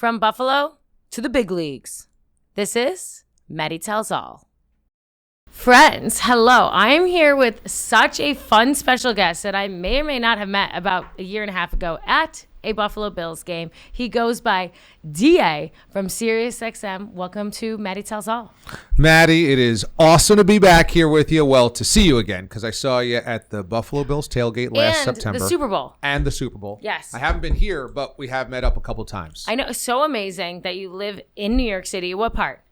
From Buffalo to the big leagues, this is MaDi Tells All. Friends, hello. I am here with such a fun special guest that I may or may not have met about a year and a half ago at a Buffalo Bills game. He goes by DA from Sirius XM. Welcome to MaDi Tells All. MaDi, it is awesome to be back here with you. Well, to see you again, because I saw you at the Buffalo Bills tailgate last September. And the Super Bowl. And the Super Bowl. Yes. I haven't been here, but we have met up a couple times. I know. It's so amazing that you live in New York City. What part?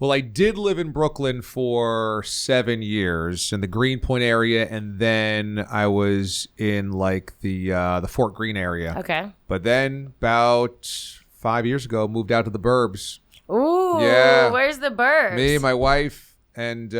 Well, I did live in Brooklyn for 7 years in the Greenpoint area, and then I was in like the Fort Greene area. Okay. But then about 5 years ago, moved out to the burbs. Ooh. Yeah. Where's the burbs? Me, my wife, and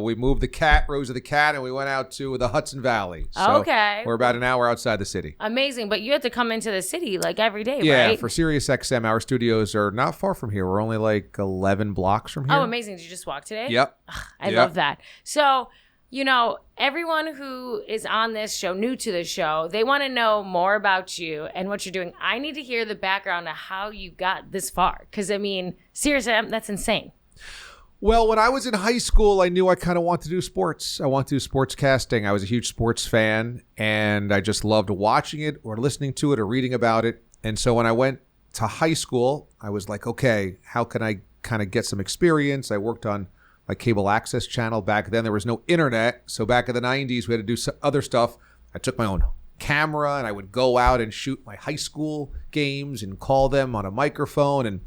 we moved the cat, Rosa the cat, and we went out to the Hudson Valley. So okay. We're about an hour outside the city. Amazing. But you have to come into the city like every day, yeah, right? Yeah, for Sirius XM, our studios are not far from here. We're only like 11 blocks from here. Oh, amazing. Did you just walk today? Yep. I love that. So, you know, everyone who is on this show, new to the show, they want to know more about you and what you're doing. I need to hear the background of how you got this far. Because, I mean, seriously, that's insane. Well, when I was in high school, I knew I kind of wanted to do sports. I wanted to do sports casting. I was a huge sports fan, and I just loved watching it or listening to it or reading about it. And so when I went to high school, I was like, okay, how can I kind of get some experience? I worked on my cable access channel. Back then, there was no internet. So back in the 90s, we had to do some other stuff. I took my own camera, and I would go out and shoot my high school games and call them on a microphone and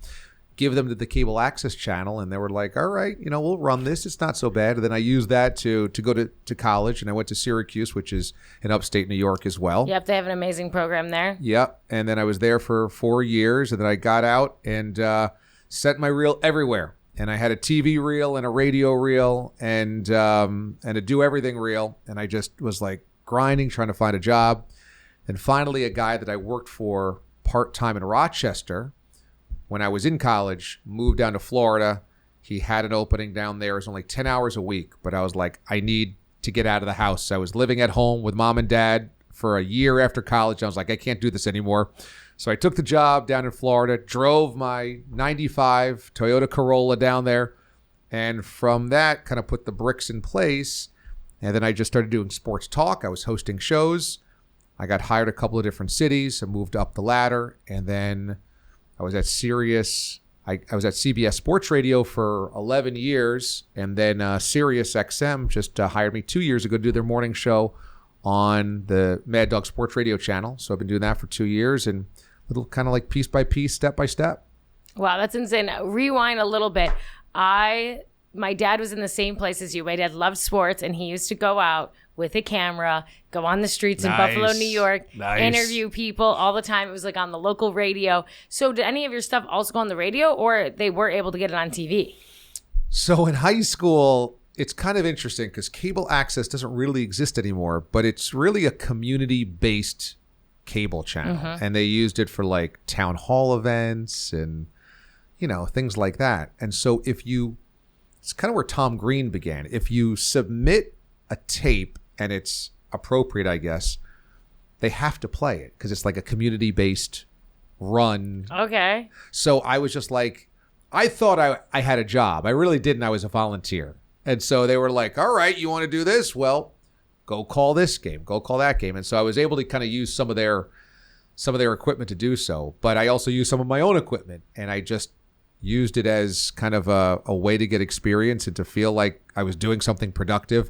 give them to the cable access channel, and they were like, all right, you know, we'll run this. It's not so bad. And then I used that to go to college, and I went to Syracuse, which is in upstate New York as well. Yep, they have an amazing program there. Yep, and then I was there for 4 years, and then I got out and sent my reel everywhere. And I had a TV reel and a radio reel and a do everything reel, and I just was like grinding, trying to find a job. And finally, a guy that I worked for part-time in Rochester when I was in college, moved down to Florida. He had an opening down there. It was only 10 hours a week, but I was like, I need to get out of the house. I was living at home with mom and dad for a year after college. I was like, I can't do this anymore. So I took the job down in Florida, drove my 95 Toyota Corolla down there, and from that kind of put the bricks in place. And then I just started doing sports talk. I was hosting shows. I got hired a couple of different cities. I moved up the ladder, and then I was at Sirius. I was at CBS Sports Radio for 11 years, and then Sirius XM just hired me 2 years ago to do their morning show on the Mad Dog Sports Radio channel. So I've been doing that for 2 years, and little kind of like piece by piece, step by step. Wow, that's insane. Rewind a little bit. My dad was in the same place as you. My dad loved sports, and he used to go out with a camera, go on the streets in Buffalo, New York, interview people all the time. It was like on the local radio. So did any of your stuff also go on the radio, or they were able to get it on TV? So in high school, it's kind of interesting because cable access doesn't really exist anymore, but it's really a community-based cable channel. Mm-hmm. And they used it for like town hall events and, you know, things like that. And so it's kind of where Tom Green began. If you submit a tape and it's appropriate, I guess, they have to play it because it's like a community-based run. Okay. So I was just like, I thought I had a job. I really didn't. I was a volunteer. And so they were like, all right, you want to do this? Well, go call this game, go call that game. And so I was able to kind of use some of their equipment to do so. But I also used some of my own equipment, and I just used it as kind of a way to get experience and to feel like I was doing something productive.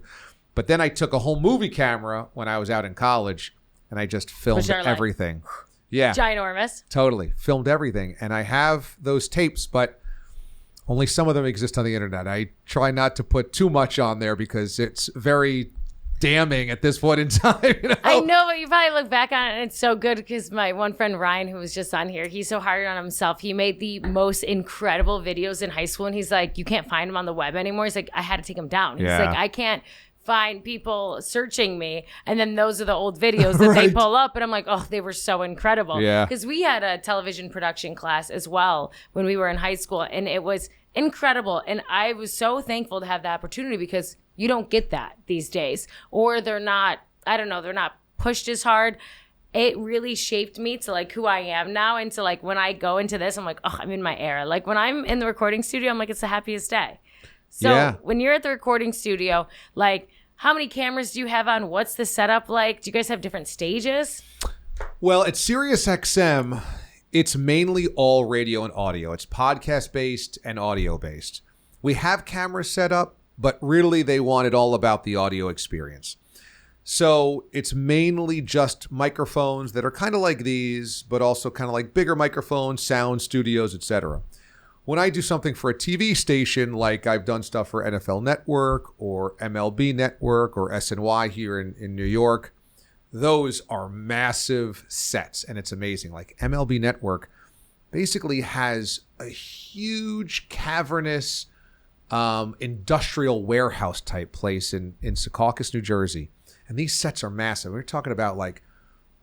But then I took a whole movie camera when I was out in college, and I just filmed everything. Yeah. Ginormous. Totally. Filmed everything. And I have those tapes, but only some of them exist on the internet. I try not to put too much on there because it's very damning at this point in time. You know? I know, but you probably look back on it and it's so good because my one friend Ryan, who was just on here, he's so hard on himself. He made the most incredible videos in high school, and he's like, you can't find them on the web anymore. He's like, I had to take them down. He's like, I can't find people searching me, and then those are the old videos that they pull up, and I'm like, oh, they were so incredible. Yeah, because we had a television production class as well when we were in high school, and it was incredible. And I was so thankful to have the opportunity because you don't get that these days, or they're not, I don't know, they're not pushed as hard. it really shaped me to like who I am now. And to like when I go into this, I'm like, oh, I'm in my era. Like when I'm in the recording studio, I'm like, it's the happiest day. So when you're at the recording studio, like how many cameras do you have on? What's the setup like? Do you guys have different stages? Well, at Sirius XM, it's mainly all radio and audio. It's podcast based and audio based. We have cameras set up, but really they want it all about the audio experience. So it's mainly just microphones that are kind of like these, but also kind of like bigger microphones, sound studios, etc. When I do something for a TV station, like I've done stuff for NFL Network or MLB Network or SNY here in New York, those are massive sets, and it's amazing. Like MLB Network basically has a huge cavernous industrial warehouse type place in Secaucus, New Jersey. And these sets are massive. We're talking about like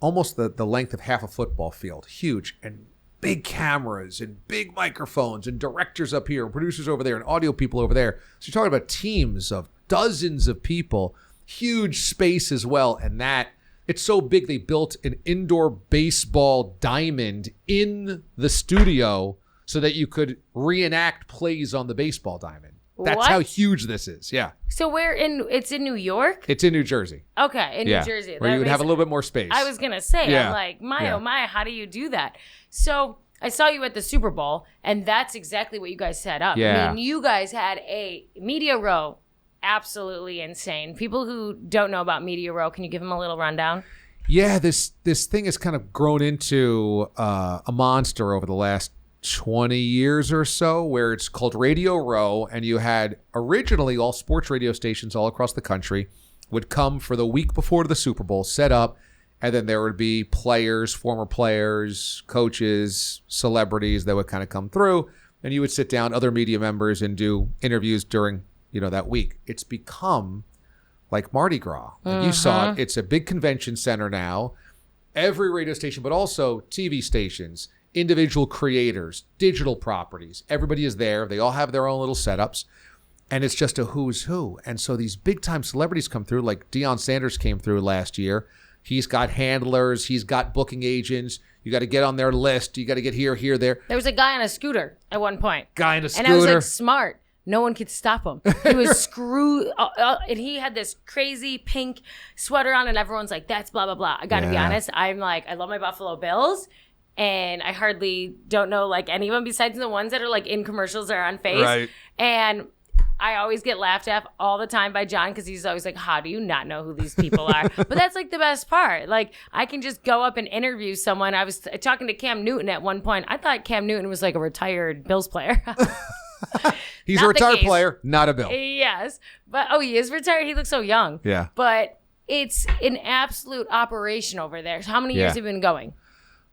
almost the length of half a football field. Huge. And big cameras and big microphones and directors up here and producers over there and audio people over there. So you're talking about teams of dozens of people, huge space as well. And that it's so big they built an indoor baseball diamond in the studio so that you could reenact plays on the baseball diamond. That's how huge this is. Yeah. So it's in New York? It's in New Jersey. Okay, in New Jersey. Where you would have a little bit more space. I was going to say, I'm like, oh my, how do you do that? So I saw you at the Super Bowl, and that's exactly what you guys set up. Yeah. I mean, you guys had a media row. Absolutely insane. People who don't know about media row, can you give them a little rundown? Yeah, this thing has kind of grown into a monster over the last 20 years or so, where it's called Radio Row, and you had originally all sports radio stations all across the country would come for the week before the Super Bowl, set up, and then there would be players, former players, coaches, celebrities that would kind of come through, and you would sit down, other media members, and do interviews during, that week. It's become like Mardi Gras. Like you saw it. It's a big convention center now. Every radio station, but also TV stations, individual creators, digital properties. Everybody is there. They all have their own little setups. And it's just a who's who. And so these big time celebrities come through, like Deion Sanders came through last year. He's got handlers. He's got booking agents. You got to get on their list. You got to get here, there. There was a guy on a scooter at one point. And I was like, smart. No one could stop him. He was screwed. And he had this crazy pink sweater on, and everyone's like, that's blah, blah, blah. I got to be honest. I'm like, I love my Buffalo Bills. And I hardly don't know like anyone besides the ones that are like in commercials or on Face. Right. And I always get laughed at all the time by John because he's always like, how do you not know who these people are? But that's like the best part. Like I can just go up and interview someone. I was talking to Cam Newton at one point. I thought Cam Newton was like a retired Bills player. He's a retired player, not a Bill. Yes. But he is retired. He looks so young. Yeah. But it's an absolute operation over there. So how many years have you been going?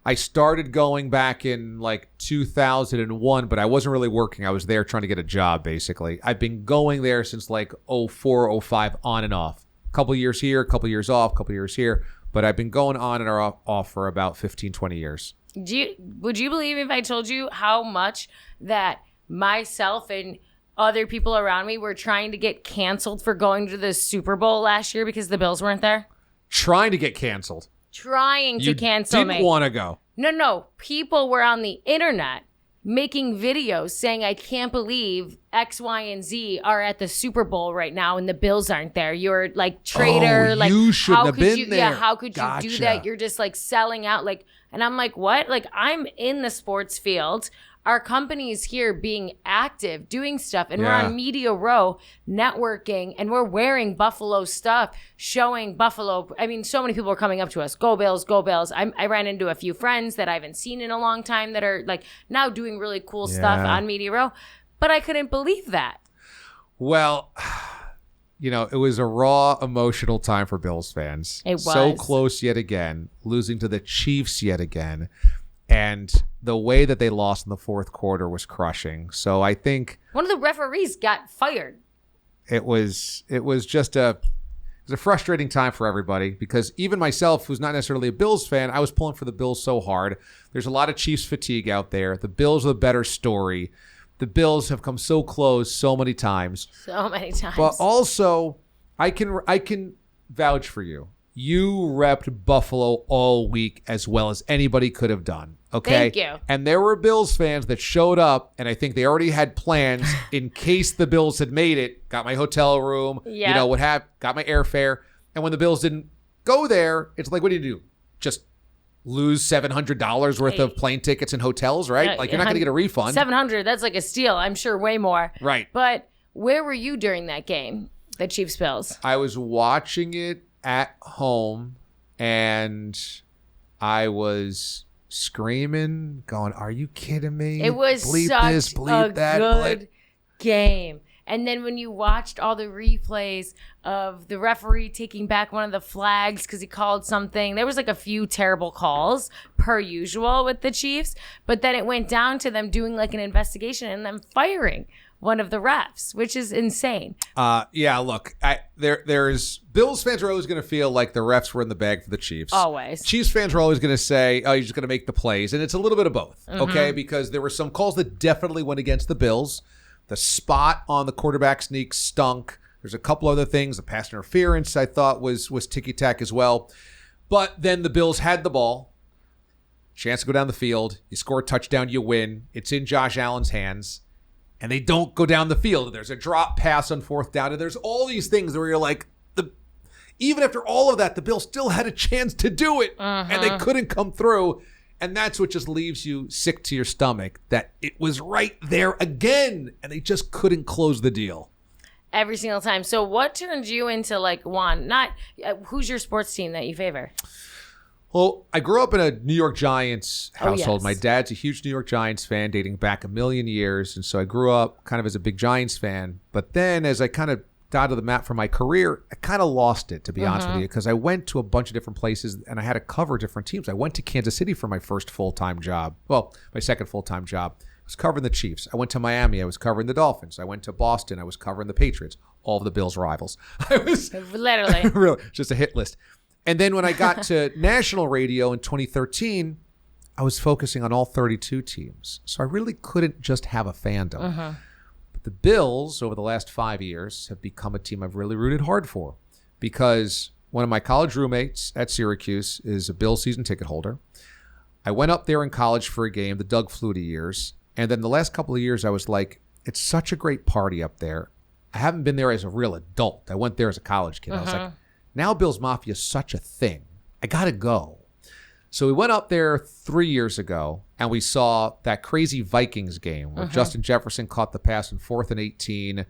I started going back in like 2001, but I wasn't really working. I was there trying to get a job, basically. I've been going there since like 04, 05, on and off. A couple years here, a couple years off, a couple years here. But I've been going on and off for about 15, 20 years. Would you believe if I told you how much that myself and other people around me were trying to get canceled for going to the Super Bowl last year because the Bills weren't there? Trying to get canceled. Trying to cancel me. You didn't want to go. No. People were on the internet making videos saying, I can't believe X, Y, and Z are at the Super Bowl right now and the Bills aren't there. You're like traitor. Like you shouldn't have been there. Yeah, how could you do that? You're just like selling out. Like, and I'm like, what? Like I'm in the sports field. Our company's here being active, doing stuff, and we're on Media Row networking, and we're wearing Buffalo stuff, showing Buffalo. I mean, so many people are coming up to us. Go Bills, go Bills. I ran into a few friends that I haven't seen in a long time that are like now doing really cool stuff on Media Row, but I couldn't believe that. Well, it was a raw, emotional time for Bills fans. It was. So close yet again, losing to the Chiefs yet again. And the way that they lost in the fourth quarter was crushing. So I think one of the referees got fired. It was just a frustrating time for everybody because even myself, who's not necessarily a Bills fan, I was pulling for the Bills so hard. There's a lot of Chiefs fatigue out there. The Bills are the better story. The Bills have come so close so many times. So many times. But also, I can vouch for you. you repped Buffalo all week as well as anybody could have done. Okay. Thank you. And there were Bills fans that showed up, and I think they already had plans in case the Bills had made it. Got my hotel room, got my airfare. And when the Bills didn't go there, it's like, what do you do? Just lose $700 worth of plane tickets and hotels, right? Like, you're not going to get a refund. $700, that's like a steal. I'm sure way more. Right. But where were you during that game, the Chiefs-Bills? I was watching it at home, and I was screaming, going, "Are you kidding me? It was bleep such this, bleep a that, good game. And then when you watched all the replays of the referee taking back one of the flags because he called something, there was like a few terrible calls per usual with the Chiefs, but then it went down to them doing like an investigation and them firing one of the refs, which is insane. Look, there's Bills fans are always going to feel like the refs were in the bag for the Chiefs. Always. Chiefs fans are always going to say, "Oh, you're just going to make the plays," and it's a little bit of both, okay? Because there were some calls that definitely went against the Bills. The spot on the quarterback sneak stunk. There's a couple other things. The pass interference I thought was ticky-tack as well. But then the Bills had the ball. Chance to go down the field. You score a touchdown, you win. It's in Josh Allen's hands. And they don't go down the field. There's a drop pass on fourth down. And there's all these things where you're like, even after all of that, the Bills still had a chance to do it. And they couldn't come through. And that's what just leaves you sick to your stomach, that it was right there again. And they just couldn't close the deal. Every single time. So what turned you into like who's your sports team that you favor? Well, I grew up in a New York Giants household. Yes. My dad's a huge New York Giants fan dating back a million years. And so I grew up kind of as a big Giants fan. But then as I kind of dotted the map for my career, I kind of lost it, to be honest with you, because I went to a bunch of different places and I had to cover different teams. I went to Kansas City for my first full-time job. Well, my second full-time job. I was covering the Chiefs. I went to Miami. I was covering the Dolphins. I went to Boston. I was covering the Patriots. All of the Bills' rivals. I was literally really just a hit list. And then when I got to national radio in 2013, I was focusing on all 32 teams. So I really couldn't just have a fandom. But the Bills, over the last 5 years, have become a team I've really rooted hard for, because one of my college roommates at Syracuse is a Bills season ticket holder. I went up there in college for a game, the Doug Flutie years. And then the last couple of years, I was like, it's such a great party up there. I haven't been there as a real adult. I went there as a college kid. I was like, now Bills Mafia is such a thing. I got to go. So we went up there 3 years ago, and we saw that crazy Vikings game where Justin Jefferson caught the pass in 4th and 18.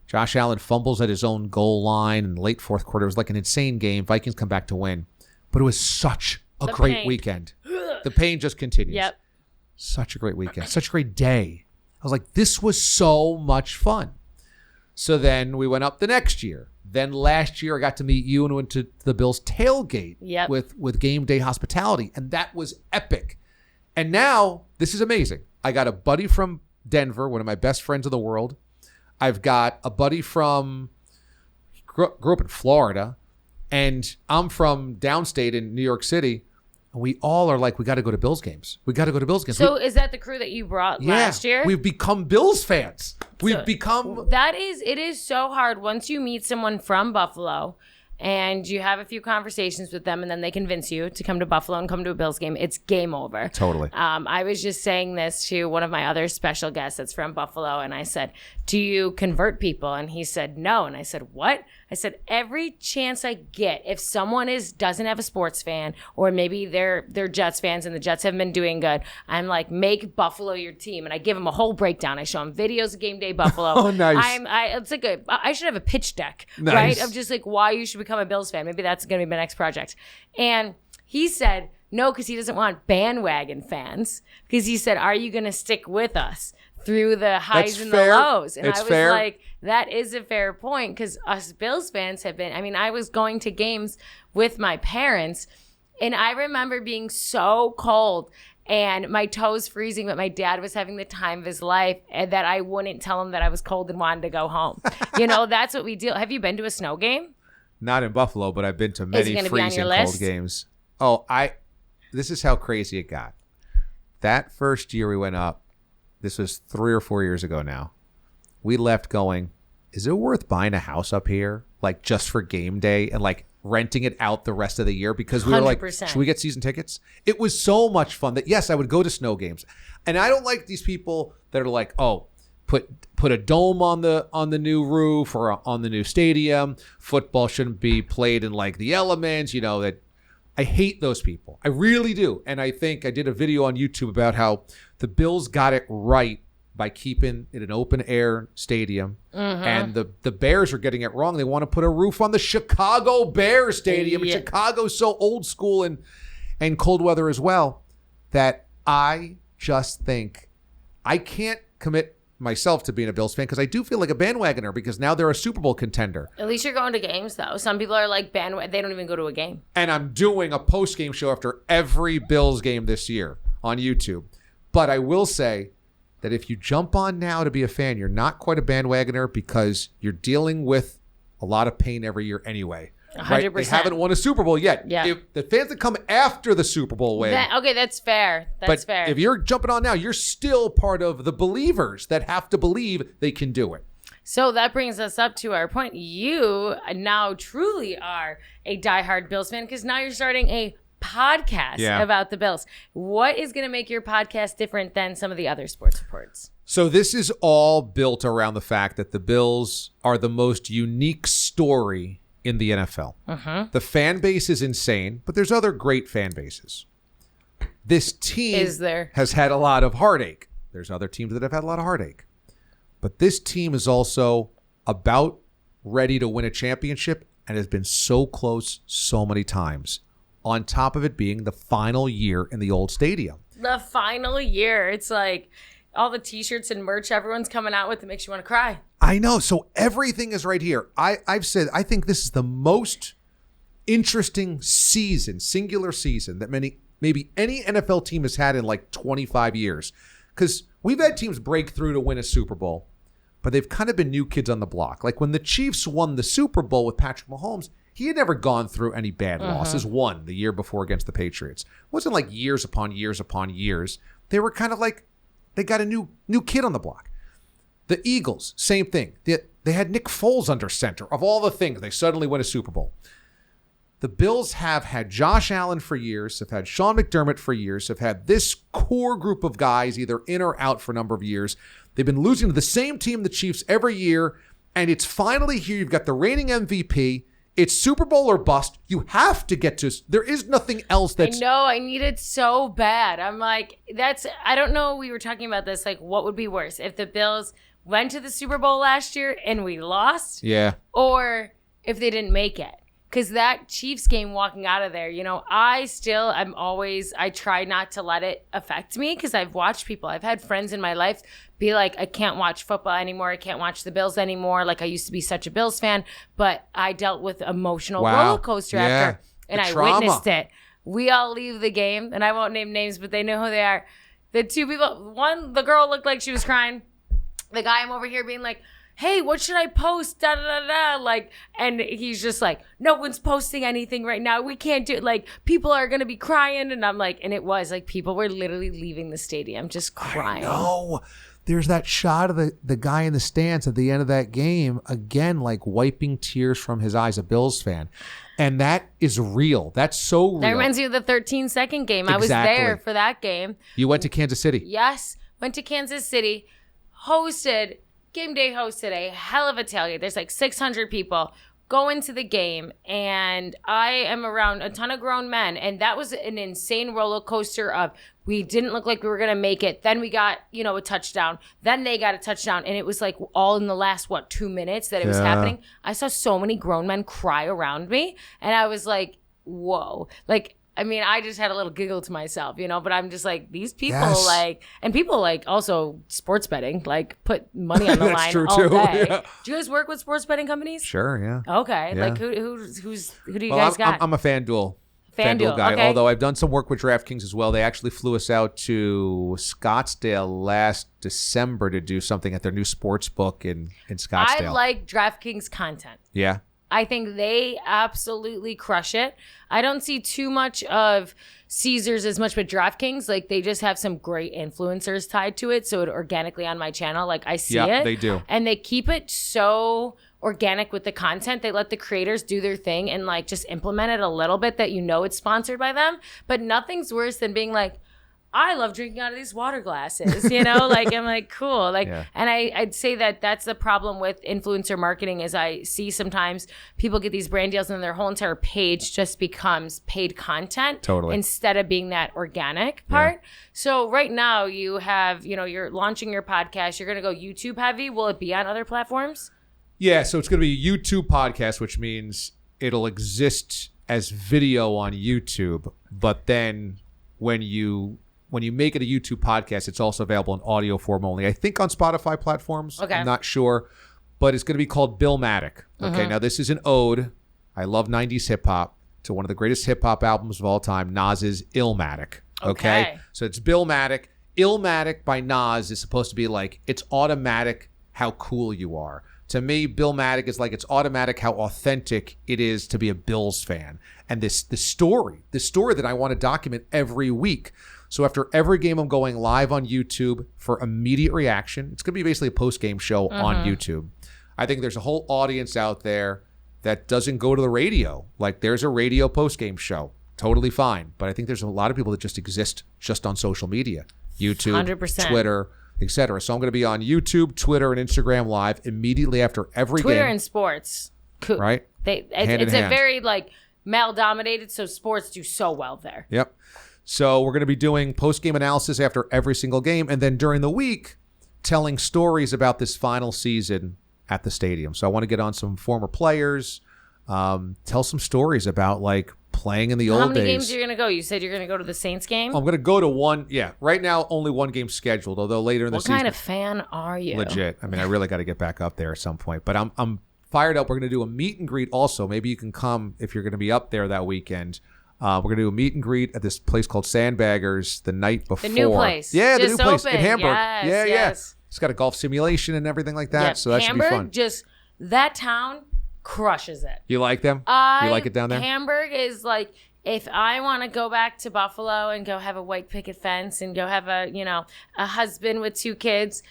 Josh Allen fumbles at his own goal line in the late fourth quarter. It was like an insane game. Vikings come back to win. But it was such a great weekend. The pain just continues. Yep. Such a great weekend. Such a great day. I was like, this was so much fun. So then we went up the next year. Then last year I got to meet you and went to the Bills tailgate with game day hospitality. And that was epic. And now this is amazing. I got a buddy from Denver, one of my best friends in the world. I've got a buddy from, grew up in Florida. And I'm from downstate in New York City. And we all are like, we got to go to Bills games. We got to go to Bills games. So is that the crew that you brought last year? We've become Bills fans. It is so hard once you meet someone from Buffalo and you have a few conversations with them and then they convince you to come to Buffalo and come to a Bills game. It's game over. Totally. I was just saying this to one of my other special guests that's from Buffalo, and I said, do you convert people? And he said, no. And I said, what? I said, every chance I get, if someone doesn't have a sports fan, or maybe they're Jets fans and the Jets haven't been doing good, I'm like, make Buffalo your team. And I give them a whole breakdown. I show them videos of Game Day Buffalo. Oh, nice. It's like I should have a pitch deck, nice. Right? Of just like why you should become a Bills fan. Maybe that's going to be my next project. And he said, no, because he doesn't want bandwagon fans. Because he said, are you going to stick with us through the highs and the lows? And I was like, that is a fair point, because us Bills fans have been, I was going to games with my parents, and I remember being so cold and my toes freezing, but my dad was having the time of his life, and that I wouldn't tell him that I was cold and wanted to go home. That's what we do. Have you been to a snow game? Not in Buffalo, but I've been to many freezing cold games. Oh, this is how crazy it got. That first year we went up, this was 3 or 4 years ago now, we left going, is it worth buying a house up here? Like just for game day? And like renting it out the rest of the year because we were like, 100%. should we get season tickets? It was so much fun that, yes, I would go to snow games. And I don't like these people that are like, oh, put a dome on the new roof or on the new stadium. Football shouldn't be played in like the elements, that I hate those people. I really do. And I think I did a video on YouTube about how the Bills got it right by keeping it an open air stadium. And the Bears are getting it wrong. They want to put a roof on the Chicago Bears stadium. Yeah. And Chicago's so old school and cold weather as well that I just think I can't commit myself to being a Bills fan because I do feel like a bandwagoner because now they're a Super Bowl contender. At least you're going to games, though. Some people are like they don't even go to a game. And I'm doing a post-game show after every Bills game this year on YouTube. But I will say that if you jump on now to be a fan, you're not quite a bandwagoner because you're dealing with a lot of pain every year anyway. 100%. Right? They haven't won a Super Bowl yet. Yeah. If the fans that come after the Super Bowl win. Okay, that's fair. That's fair. If you're jumping on now, you're still part of the believers that have to believe they can do it. So that brings us up to our point. You now truly are a diehard Bills fan because now you're starting a podcast about the Bills. What is going to make your podcast different than some of the other sports reports? So this is all built around the fact that the Bills are the most unique story in the NFL. The fan base is insane, but there's other great fan bases. This team has had a lot of heartache. There's other teams that have had a lot of heartache. But this team is also about ready to win a championship and has been so close so many times. On top of it being the final year in the old stadium. The final year. It's like all the T-shirts and merch everyone's coming out with. It makes you want to cry. I know. So everything is right here. I've said I think this is the most interesting season, singular season that maybe any NFL team has had in like 25 years. Because we've had teams break through to win a Super Bowl, but they've kind of been new kids on the block. Like when the Chiefs won the Super Bowl with Patrick Mahomes, he had never gone through any bad losses. Won the year before against the Patriots. It wasn't like years upon years upon years. They were kind of like they got a new kid on the block. The Eagles, same thing. They had Nick Foles under center. Of all the things, they suddenly win a Super Bowl. The Bills have had Josh Allen for years, have had Sean McDermott for years, have had this core group of guys either in or out for a number of years. They've been losing to the same team, the Chiefs, every year, and it's finally here. You've got the reigning MVP. It's Super Bowl or bust. You have to get to. There is nothing else that's. I know. I need it so bad. I'm like, I don't know. We were talking about this. Like, what would be worse if the Bills went to the Super Bowl last year and we lost? Yeah. Or if they didn't make it. Because that Chiefs game walking out of there, I try not to let it affect me because I've watched people. I've had friends in my life be like, I can't watch football anymore. I can't watch the Bills anymore. Like I used to be such a Bills fan, but I dealt with emotional roller coaster after, and I witnessed it. We all leave the game, and I won't name names, but they know who they are. The two people, the girl looked like she was crying. The guy I'm over here being like, hey, what should I post? Da, da, da, da. Like, and he's just like, no one's posting anything right now. We can't do it. Like, people are going to be crying. And I'm like, and it was like, people were literally leaving the stadium just crying. No, there's that shot of the guy in the stands at the end of that game, again, like wiping tears from his eyes, a Bills fan. And that is real. That's so real. That reminds me of the 13-second game. Exactly. I was there for that game. You went to Kansas City. Yes. Went to Kansas City. Game day hosted a hell of a tailgate. There's like 600 people go into the game, and I am around a ton of grown men, and that was an insane roller coaster of we didn't look like we were going to make it. Then we got, a touchdown. Then they got a touchdown, and it was like all in the last, 2 minutes that it was happening. I saw so many grown men cry around me, and I was like, whoa. Like, I mean, I just had a little giggle to myself, but I'm just like, these people and people also sports betting, like put money on the line true all too. day. Yeah. Do you guys work with sports betting companies? Sure, yeah. Okay. Yeah. Like who do you guys got? I'm a FanDuel guy, okay. although I've done some work with DraftKings as well. They actually flew us out to Scottsdale last December to do something at their new sports book in Scottsdale. I like DraftKings content. Yeah. I think they absolutely crush it. I don't see too much of Caesars as much with DraftKings. Like, they just have some great influencers tied to it. So it organically on my channel, like, I see it. They do. And they keep it so organic with the content. They let the creators do their thing and, like, just implement it a little bit that you know it's sponsored by them. But nothing's worse than being like, I love drinking out of these water glasses, you know, like, I'm like, cool. Like, and I'd say that that's the problem with influencer marketing is I see sometimes people get these brand deals and their whole entire page just becomes paid content instead of being that organic part. Yeah. So right now you have, you know, you're launching your podcast. You're going to go YouTube heavy. Will it be on other platforms? Yeah. So it's going to be a YouTube podcast, which means it'll exist as video on YouTube. But then when you make it a YouTube podcast, it's also available in audio form only. I think on Spotify platforms. Okay. I'm not sure. But it's going to be called Billmatic. Okay. Now, this is an ode. I love 90s hip hop to one of the greatest hip hop albums of all time, Nas's Illmatic. Okay. So it's Billmatic. Illmatic by Nas is supposed to be like, it's automatic how cool you are. To me, Billmatic is like, it's automatic how authentic it is to be a Bills fan. And the story that I want to document every week. So after every game, I'm going live on YouTube for immediate reaction. It's going to be basically a post-game show on YouTube. I think there's a whole audience out there that doesn't go to the radio. Like, there's a radio post-game show. Totally fine. But I think there's a lot of people that just exist just on social media. YouTube, 100%. Twitter, etc. So I'm going to be on YouTube, Twitter, and Instagram live immediately after every game. Twitter and sports. Cool. Right? It's a very, like, male-dominated, so sports do so well there. Yep. So we're going to be doing post-game analysis after every single game, and then during the week, telling stories about this final season at the stadium. So I want to get on some former players, tell some stories about, like, playing in the old days. How many games are you going to go? You said you're going to go to the Saints game? I'm going to go to one. Yeah. Right now, only one game scheduled, although later in the season. What kind of fan are you? Legit. I mean, I really got to get back up there at some point. But I'm fired up. We're going to do a meet and greet also. Maybe you can come if you're going to be up there that weekend. We're going to do a meet and greet at this place called Sandbaggers the night before. The new place. Yeah, the just new place opened. in Hamburg. Yes. It's got a golf simulation and everything like that, so that Hamburg, should be fun. Just that town crushes it. You like them? You like it down there? Hamburg is like, if I want to go back to Buffalo and go have a white picket fence and go have a husband with 2 kids,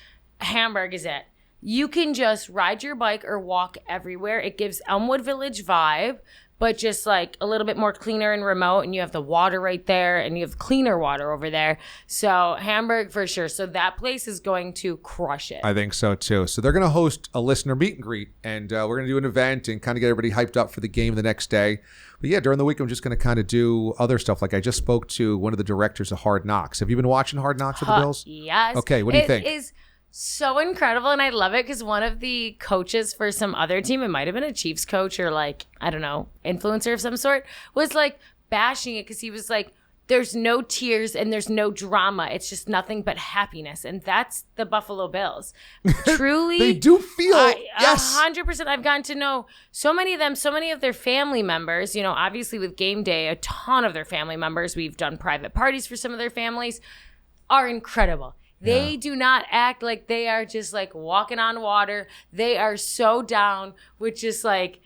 Hamburg is it. You can just ride your bike or walk everywhere. It gives Elmwood Village vibe, but just like a little bit more cleaner and remote, and you have the water right there, and you have cleaner water over there. So Hamburg for sure. So that place is going to crush it. I think so too. So they're going to host a listener meet and greet, and we're going to do an event and kind of get everybody hyped up for the game the next day. But yeah, during the week, I'm just going to kind of do other stuff. Like, I just spoke to one of the directors of Hard Knocks. Have you been watching Hard Knocks with the Bills? Yes. Okay, what do you think? It is so incredible, and I love it because one of the coaches for some other team, it might have been a Chiefs coach or, like, I don't know, influencer of some sort, was like bashing it because he was like, there's no tears and there's no drama. It's just nothing but happiness. And that's the Buffalo Bills. Truly. They do feel, yes. 100%. I've gotten to know so many of them, so many of their family members, you know, obviously with game day, a ton of their family members, we've done private parties for some of their families, are incredible. They do not act like they are just like walking on water. They are so down with just like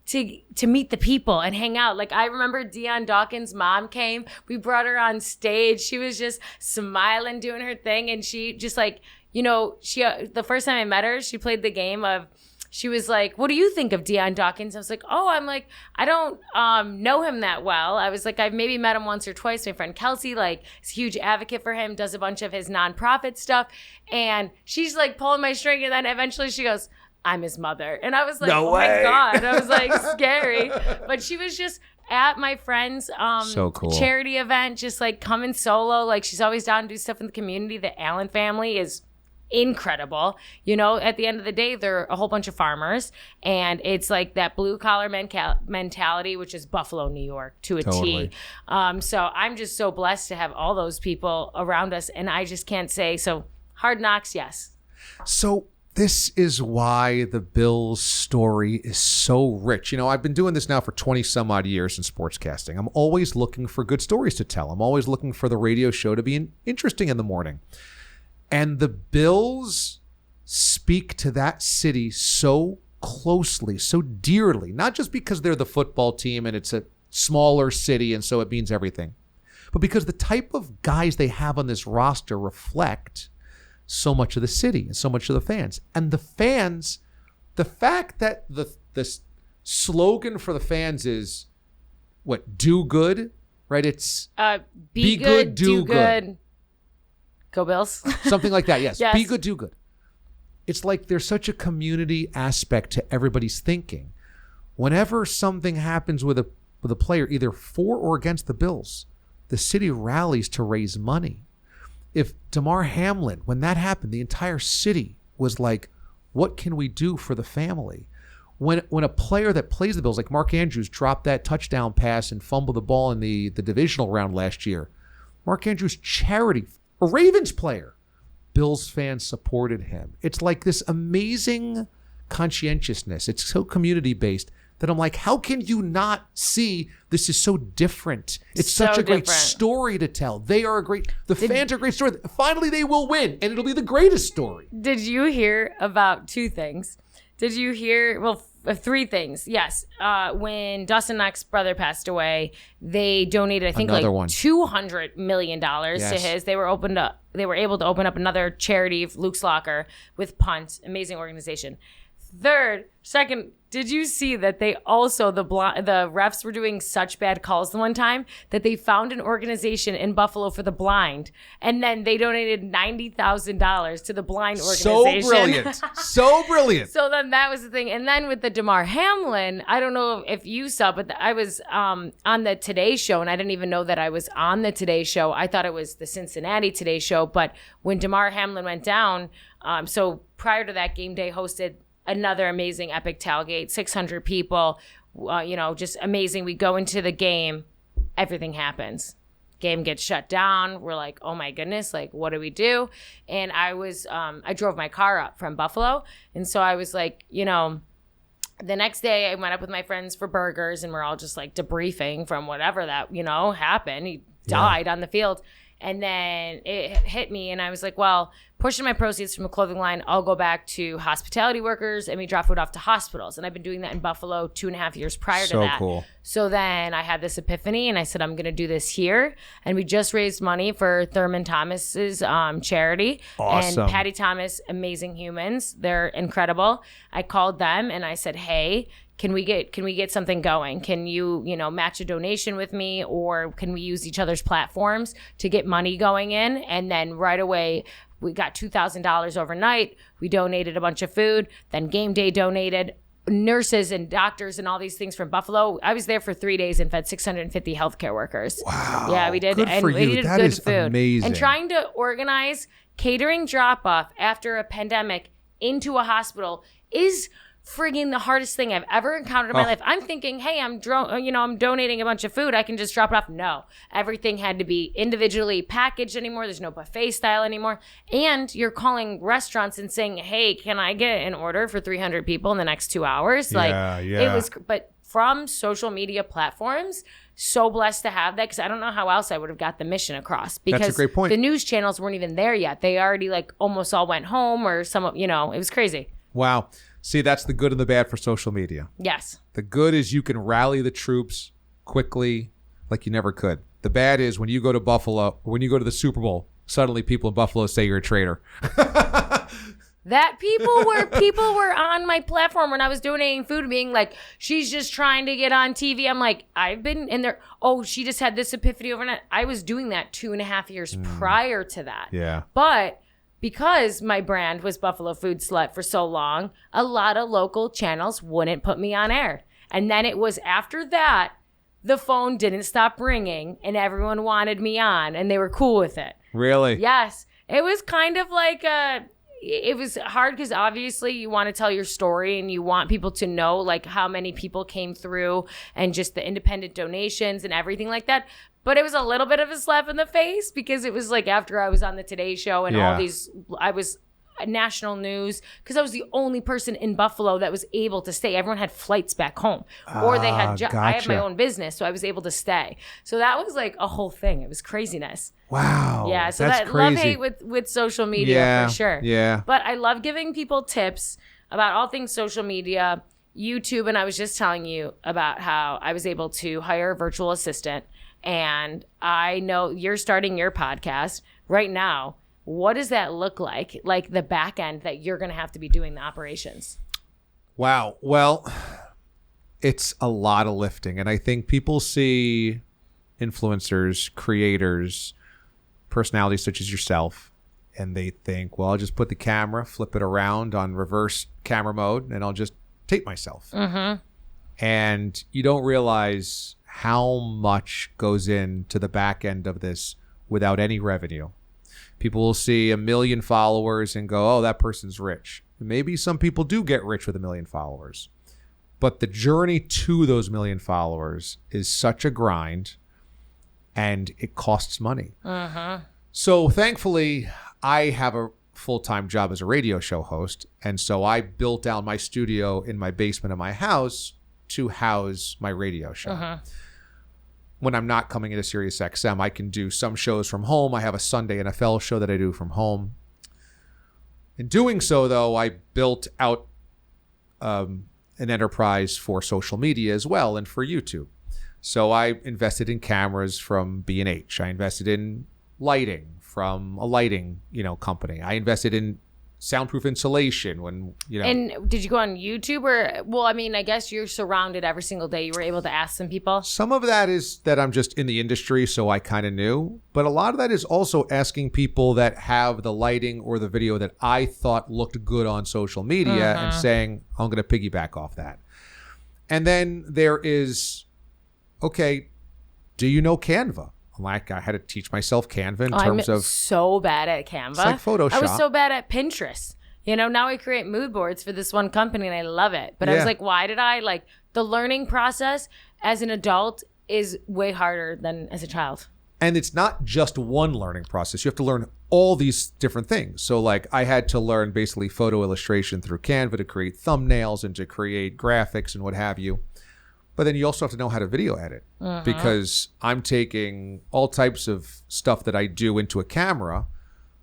to meet the people and hang out. Like, I remember Deion Dawkins' mom came. We brought her on stage. She was just smiling, doing her thing. And she just like, you know, the first time I met her, she played the game of, she was like, what do you think of Deion Dawkins? I was like, I don't know him that well. I was like, I've maybe met him once or twice. My friend Kelsey, like, is a huge advocate for him, does a bunch of his nonprofit stuff. And she's like pulling my string. And then eventually she goes, I'm his mother. And I was like, no way. My God. I was like, scary. But she was just at my friend's so cool. charity event, just like coming solo. Like, she's always down to do stuff in the community. The Allen family is incredible. You know, at the end of the day, they're a whole bunch of farmers, and it's like that blue collar mentality, which is Buffalo, New York to a T. So I'm just so blessed to have all those people around us, and I just can't say, so Hard Knocks, yes. So this is why the Bills story is so rich. You know, I've been doing this now for 20 some odd years in sportscasting. I'm always looking for good stories to tell. I'm always looking for the radio show to be interesting in the morning. And the Bills speak to that city so closely, so dearly, not just because they're the football team and it's a smaller city and so it means everything, but because the type of guys they have on this roster reflect so much of the city and so much of the fans. And the fans, the fact that the slogan for the fans is what? Do good, right? It's be good, do good. Go Bills. Something like that, yes. Yes. Be good, do good. It's like there's such a community aspect to everybody's thinking. Whenever something happens with a player, either for or against the Bills, the city rallies to raise money. If Damar Hamlin, when that happened, the entire city was like, what can we do for the family? When a player that plays the Bills, like Mark Andrews, dropped that touchdown pass and fumbled the ball in the divisional round last year, Mark Andrews' charity, a Ravens player, Bills fans supported him. It's like this amazing conscientiousness. It's so community-based that I'm like, how can you not see this is so different? It's So such a great different. story to tell. The fans are a great story. Finally, they will win, and it'll be the greatest story. Did you hear about two things? Did you hear, three things. Yes. When Dustin Knox's brother passed away, they donated, I think, Another like one. $200 million to Yes. his. They were able to open up another charity, Luke's Locker, with Punt. Amazing organization. Second, did you see that they also, the refs were doing such bad calls the one time that they found an organization in Buffalo for the blind, and then they donated $90,000 to the blind organization. So brilliant. So brilliant. So then that was the thing. And then with the Damar Hamlin, I don't know if you saw, but I was on the Today Show, and I didn't even know that I was on the Today Show. I thought it was the Cincinnati Today Show. But when Damar Hamlin went down, so prior to that, Game Day hosted another amazing epic tailgate, 600 people, just amazing. We go into the game, everything happens. Game gets shut down. We're like, oh my goodness, like, what do we do? And I drove my car up from Buffalo. And so I was like, the next day I went up with my friends for burgers, and we're all just like debriefing from whatever that, happened. He died on the field. And then it hit me, and I was like, well, portion of my proceeds from the clothing line, I'll go back to hospitality workers, and we drop food off to hospitals. And I've been doing that in Buffalo 2.5 years prior to that. So cool. So then I had this epiphany, and I said, I'm going to do this here. And we just raised money for Thurman Thomas's charity. Awesome. And Patty Thomas, amazing humans. They're incredible. I called them, and I said, hey, can we get something going? Can you, match a donation with me, or can we use each other's platforms to get money going in? And then right away, we got $2,000 overnight. We donated a bunch of food. Then Game Day donated nurses and doctors and all these things from Buffalo. I was there for 3 days and fed 650 healthcare workers. Wow. Yeah, we did. Good and for we you. did That good is food. amazing. And trying to organize catering drop-off after a pandemic into a hospital is friggin' the hardest thing I've ever encountered in my life. I'm thinking, hey, I'm donating a bunch of food. I can just drop it off. No, everything had to be individually packaged anymore. There's no buffet style anymore. And you're calling restaurants and saying, hey, can I get an order for 300 people in the next 2 hours? It was, but from social media platforms, so blessed to have that, because I don't know how else I would have got the mission across, because That's a great point. The news channels weren't even there yet. They already almost all went home, or it was crazy. Wow. See, that's the good and the bad for social media. Yes. The good is you can rally the troops quickly like you never could. The bad is when you go to Buffalo, when you go to the Super Bowl, suddenly people in Buffalo say you're a traitor. That people were on my platform when I was donating food, being like, she's just trying to get on TV. I'm like, I've been in there. Oh, she just had this epiphany overnight. I was doing that 2.5 years prior to that. Yeah. But because my brand was Buffalo Food Slut for so long, a lot of local channels wouldn't put me on air. And then it was after that, the phone didn't stop ringing, and everyone wanted me on, and they were cool with it. Really? Yes. It was kind of like it was hard, because obviously you want to tell your story, and you want people to know how many people came through, and just the independent donations and everything like that. But it was a little bit of a slap in the face, because it was after I was on the Today Show and all these, I was national news, because I was the only person in Buffalo that was able to stay. Everyone had flights back home, or they had I had my own business, so I was able to stay. So that was a whole thing. It was craziness. Wow. Yeah. So that's that crazy. love hate with social media for sure. Yeah. But I love giving people tips. about all things social media, YouTube, and I was just telling you about how I was able to hire a virtual assistant. And I know you're starting your podcast right now. What does that look like? Like the back end that you're going to have to be doing the operations? Wow. Well, it's a lot of lifting. And I think people see influencers, creators, personalities such as yourself, and they think, well, I'll just put the camera, flip it around on reverse camera mode, and I'll just tape myself. Mm-hmm. And you don't realize how much goes into the back end of this without any revenue. People will see 1 million followers and go, oh, that person's rich. Maybe some people do get rich with 1 million followers. But the journey to those 1 million followers is such a grind, and it costs money. Uh-huh. So thankfully, I have a full-time job as a radio show host. And so I built down my studio in my basement of my house to house my radio show. Uh-huh. When I'm not coming into Sirius XM, I can do some shows from home. I have a Sunday NFL show that I do from home. In doing so, though, I built out an enterprise for social media as well and for YouTube. So I invested in cameras from B&H. I invested in lighting from a lighting, company. I invested in soundproof insulation when. And did you go on YouTube or? Well, I mean, I guess you're surrounded every single day. You were able to ask some people. Some of that is that I'm just in the industry, so I kind of knew. But a lot of that is also asking people that have the lighting or the video that I thought looked good on social media and saying, I'm going to piggyback off that. And then there is, okay, do you know Canva? Like, I had to teach myself Canva in terms of. I'm so bad at Canva. It's like Photoshop. I was so bad at Pinterest. Now I create mood boards for this one company and I love it. But I was like, why did I? Like, the learning process as an adult is way harder than as a child. And it's not just one learning process. You have to learn all these different things. So, like, I had to learn basically photo illustration through Canva to create thumbnails and to create graphics and what have you. But then you also have to know how to video edit because I'm taking all types of stuff that I do into a camera,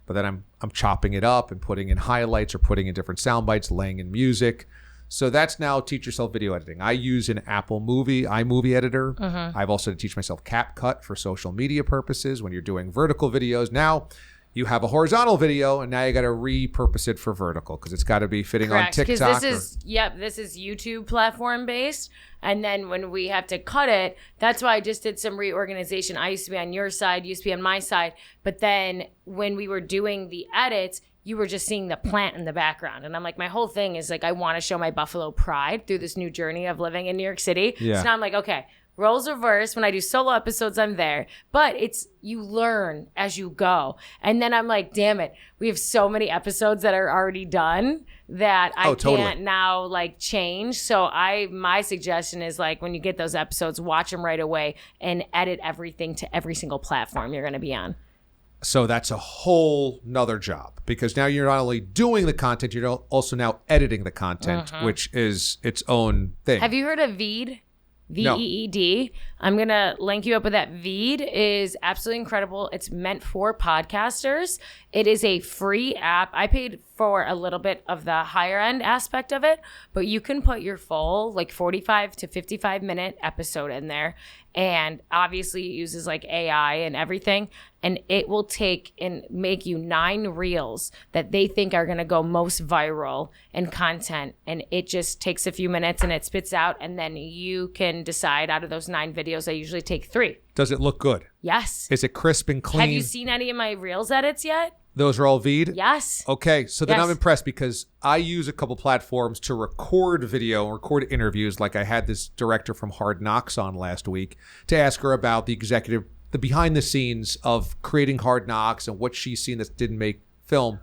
but then I'm chopping it up and putting in highlights or putting in different sound bites, laying in music. So that's now teach yourself video editing. I use an Apple iMovie editor. I've also had to teach myself CapCut for social media purposes when you're doing vertical videos. Now you have a horizontal video and now you got to repurpose it for vertical because it's got to be fitting on TikTok. Because this is YouTube platform based. And then when we have to cut it, that's why I just did some reorganization. I used to be on your side, used to be on my side. But then when we were doing the edits, you were just seeing the plant in the background. And I'm like, my whole thing is like, I want to show my Buffalo pride through this new journey of living in New York City. Yeah. So now I'm like, okay, roles reverse. When I do solo episodes, I'm there. But you learn as you go. And then I'm like, damn it, we have so many episodes that are already done that I can't now like change. So my suggestion is like when you get those episodes, watch them right away and edit everything to every single platform you're going to be on. So that's a whole nother job because now you're not only doing the content, you're also now editing the content, which is its own thing. Have you heard of Veed? VEED. I'm going to link you up with that. Veed is absolutely incredible. It's meant for podcasters. It is a free app. I paid for a little bit of the higher end aspect of it, but you can put your full like 45 to 55 minute episode in there. And obviously it uses like AI and everything. And it will take and make you 9 reels that they think are going to go most viral in content. And it just takes a few minutes and it spits out. And then you can decide out of those 9 videos, I usually take 3. Does it look good? Yes. Is it crisp and clean? Have you seen any of my reels edits yet? Those are all Veed? Yes. Okay, so then I'm impressed because I use a couple platforms to record video, record interviews. Like I had this director from Hard Knocks on last week to ask her about the behind the scenes of creating Hard Knocks and what she's seen that didn't make film.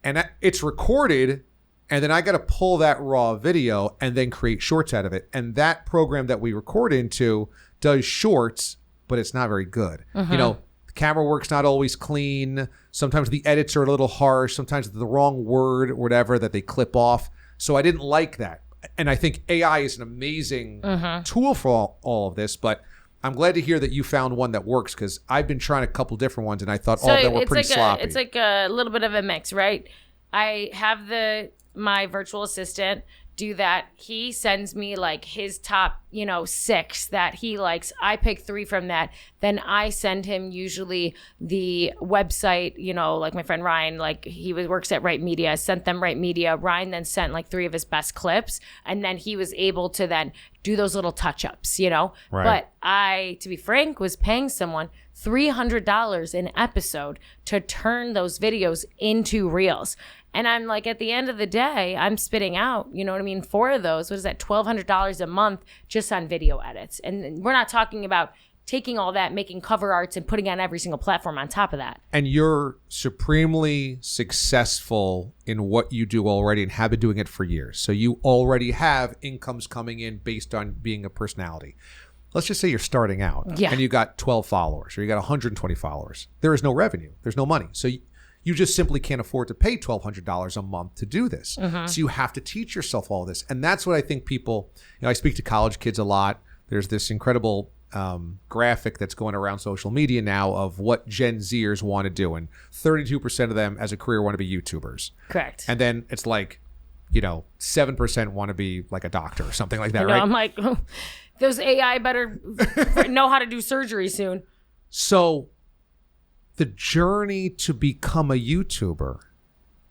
And it's recorded, and then I got to pull that raw video and then create shorts out of it. And that program that we record into does shorts, but it's not very good. The camera work's not always clean. Sometimes the edits are a little harsh. Sometimes the wrong word or whatever that they clip off. So I didn't like that. And I think AI is an amazing tool for all of this, but I'm glad to hear that you found one that works because I've been trying a couple different ones and I thought all of them were pretty sloppy. It's like a little bit of a mix, right? I have the my virtual assistant do that. He sends me like his top, 6 that he likes. I pick 3 from that. Then I send him usually the website, like my friend Ryan, like he works at Right Media, sent them Right Media. Ryan then sent like 3 of his best clips. And then he was able to then do those little touch-ups, Right. But I, to be frank, was paying someone $300 an episode to turn those videos into reels. And I'm like, at the end of the day, I'm spitting out, 4 of those. What is that? $1,200 a month just on video edits. And we're not talking about taking all that, making cover arts and putting on every single platform on top of that. And you're supremely successful in what you do already and have been doing it for years. So you already have incomes coming in based on being a personality. Let's just say you're starting out and you got 12 followers or you got 120 followers. There is no revenue. There's no money. So you just simply can't afford to pay $1,200 a month to do this. So you have to teach yourself all this. And that's what I think people, I speak to college kids a lot. There's this incredible graphic that's going around social media now of what Gen Zers want to do. And 32% of them as a career want to be YouTubers. Correct. And then it's like, 7% want to be like a doctor or something like that, right? I'm like, those AI better know how to do surgery soon. So the journey to become a YouTuber,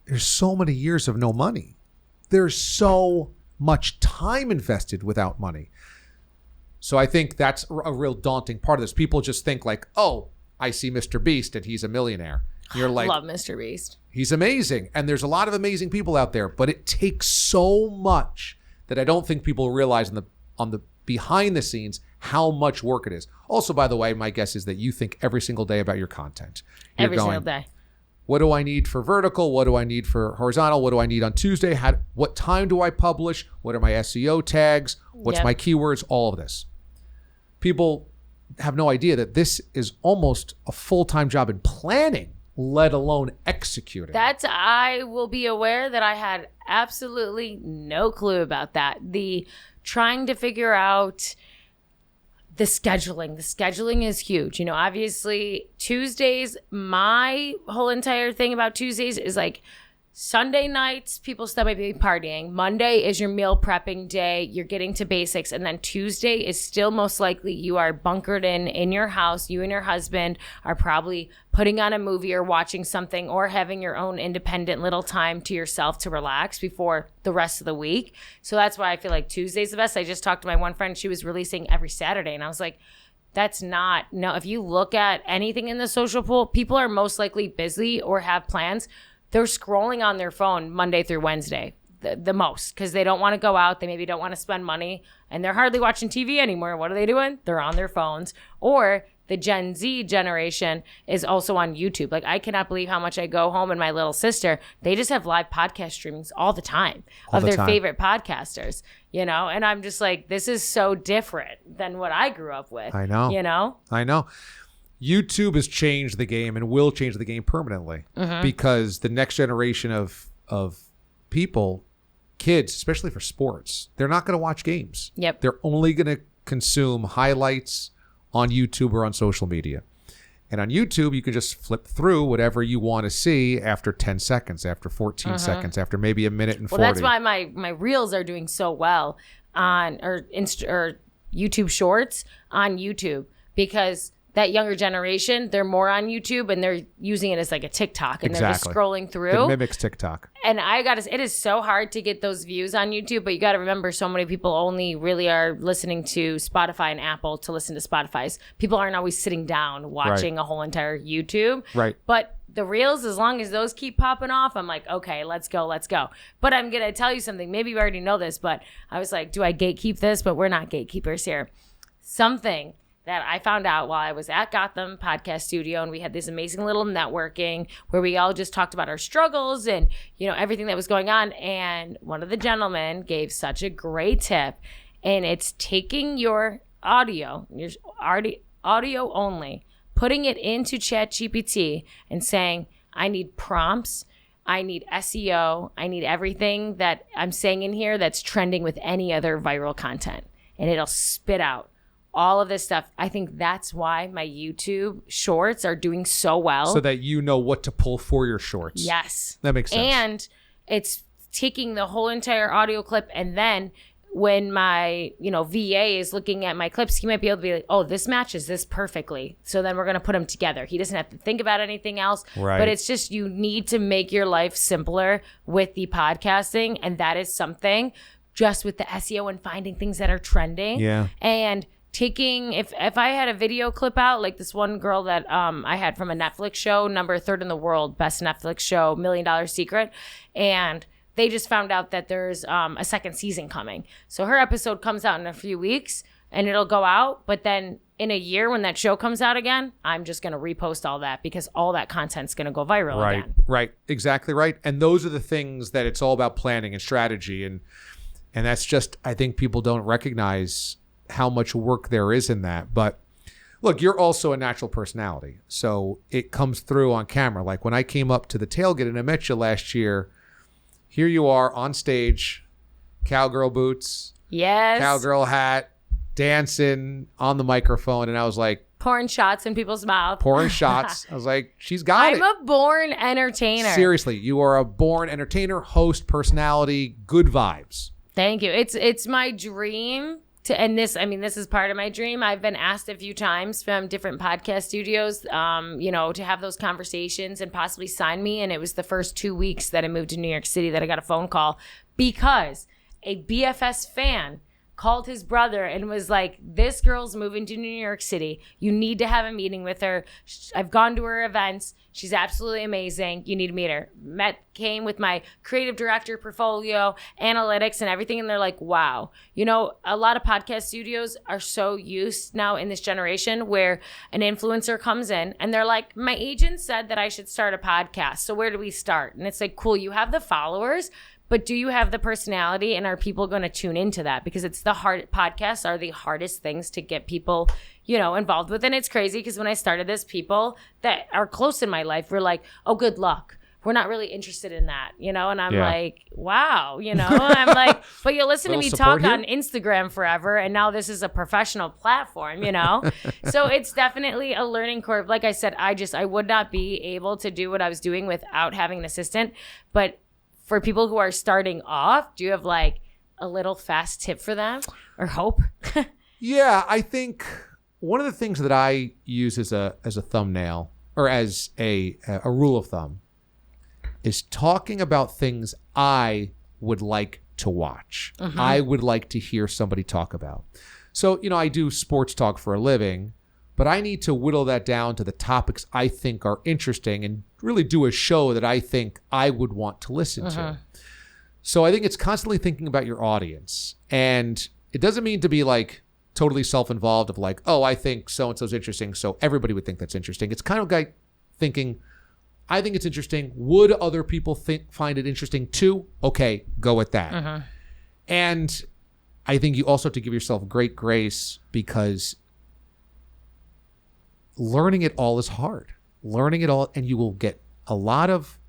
there's so many years of no money. There's so much time invested without money. So I think that's a real daunting part of this. People just think like, oh, I see Mr. Beast and he's a millionaire. And you're like, love Mr. Beast. He's amazing. And there's a lot of amazing people out there, but it takes so much that I don't think people realize on the behind the scenes how much work it is. Also, by the way, my guess is that you think every single day about your content. Every single day. What do I need for vertical? What do I need for horizontal? What do I need on Tuesday? What time do I publish? What are my SEO tags? What's my keywords? All of this. People have no idea that this is almost a full-time job in planning, let alone executing. I will be aware that I had absolutely no clue about that. The trying to figure out the scheduling. The scheduling is huge. Obviously Tuesdays, my whole entire thing about Tuesdays is like Sunday nights, people still might be partying. Monday is your meal prepping day. You're getting to basics. And then Tuesday is still most likely you are bunkered in your house. You and your husband are probably putting on a movie or watching something or having your own independent little time to yourself to relax before the rest of the week. So that's why I feel like Tuesday's the best. I just talked to my one friend. She was releasing every Saturday. And I was like, that's not, no, if you look at anything in the social pool, people are most likely busy or have plans. They're scrolling on their phone Monday through Wednesday, the most, because they don't want to go out. They maybe don't want to spend money, and they're hardly watching TV anymore. What are they doing? They're on their phones. Or the Gen Z generation is also on YouTube. Like, I cannot believe how much I go home and my little sister, they just have live podcast streamings all the time of their favorite podcasters, and I'm just like, this is so different than what I grew up with. I know. I know. YouTube has changed the game and will change the game permanently because the next generation of people, kids, especially for sports, they're not going to watch games. Yep. They're only going to consume highlights on YouTube or on social media. And on YouTube, you can just flip through whatever you want to see after 10 seconds, after 14 seconds, after maybe a minute and 40. Well, that's why my reels are doing so well on or YouTube Shorts on YouTube, because that younger generation, they're more on YouTube and they're using it as like a TikTok and they're just scrolling through. It mimics TikTok. And it is so hard to get those views on YouTube, but you got to remember so many people only really are listening to Spotify and Apple to listen to Spotify's. People aren't always sitting down watching a whole entire YouTube. Right. But the reels, as long as those keep popping off, I'm like, okay, let's go. But I'm going to tell you something. Maybe you already know this, but I was like, do I gatekeep this? But we're not gatekeepers here. Something that I found out while I was at Gotham Podcast Studio, and we had this amazing little networking where we all just talked about our struggles and, everything that was going on. And one of the gentlemen gave such a great tip, and it's taking your audio only, putting it into ChatGPT and saying, I need prompts, I need SEO, I need everything that I'm saying in here that's trending with any other viral content. And it'll spit out all of this stuff. I think that's why my YouTube shorts are doing so well. So that you know what to pull for your shorts. Yes. That makes sense. And it's taking the whole entire audio clip, and then when my, VA is looking at my clips, he might be able to be like, oh, this matches this perfectly. So then we're going to put them together. He doesn't have to think about anything else. Right. But it's just, you need to make your life simpler with the podcasting. And that is something just with the SEO and finding things that are trending. Yeah. And taking, if I had a video clip out, like this one girl that I had from a Netflix show, number 3rd in the world, best Netflix show, $1 Million Secret. And they just found out that there's a second season coming. So her episode comes out in a few weeks and it'll go out. But then in a year when that show comes out again, I'm just going to repost all that because all that content's going to go viral again. Right. Exactly right. And those are the things that it's all about planning and strategy. And that's just, I think people don't recognize how much work there is in that. But look, you're also a natural personality. So it comes through on camera. Like when I came up to the tailgate and I met you last year, here you are on stage, cowgirl boots, cowgirl hat, dancing on the microphone. And I was like, pouring shots in people's mouths. I was like, she's got it. I'm a born entertainer. Seriously, you are a born entertainer, host, personality, good vibes. Thank you. It's my dream this is part of my dream. I've been asked a few times from different podcast studios, to have those conversations and possibly sign me. And it was the first 2 weeks that I moved to New York City that I got a phone call because a BFS fan called his brother and was like, this girl's moving to New York City. You need to have a meeting with her. I've gone to her events. She's absolutely amazing. You need to meet her. Came with my creative director portfolio, analytics and everything. And they're like, wow. A lot of podcast studios are so used now in this generation where an influencer comes in and they're like, my agent said that I should start a podcast. So where do we start? And it's like, cool, you have the followers, but do you have the personality, and are people going to tune into that? Because podcasts are the hardest things to get people, involved with. And it's crazy because when I started this, people that are close in my life were like, oh, good luck. We're not really interested in that, and I'm like, wow, I'm like, but you'll listen to me talk on Instagram forever. And now this is a professional platform, So it's definitely a learning curve. Like I said, I would not be able to do what I was doing without having an assistant. But for people who are starting off, do you have like a little fast tip for them or hope? Yeah, I think one of the things that I use as a thumbnail or as a rule of thumb is talking about things I would like to watch. Mm-hmm. I would like to hear somebody talk about. So, I do sports talk for a living, but I need to whittle that down to the topics I think are interesting and really do a show that I think I would want to listen to. So I think it's constantly thinking about your audience. And it doesn't mean to be like totally self-involved of like, oh, I think so-and-so's interesting, so everybody would think that's interesting. It's kind of like thinking, I think it's interesting. Would other people find it interesting too? Okay, go with that. And I think you also have to give yourself great grace because learning it all is hard. Learning it all, and you will get a lot of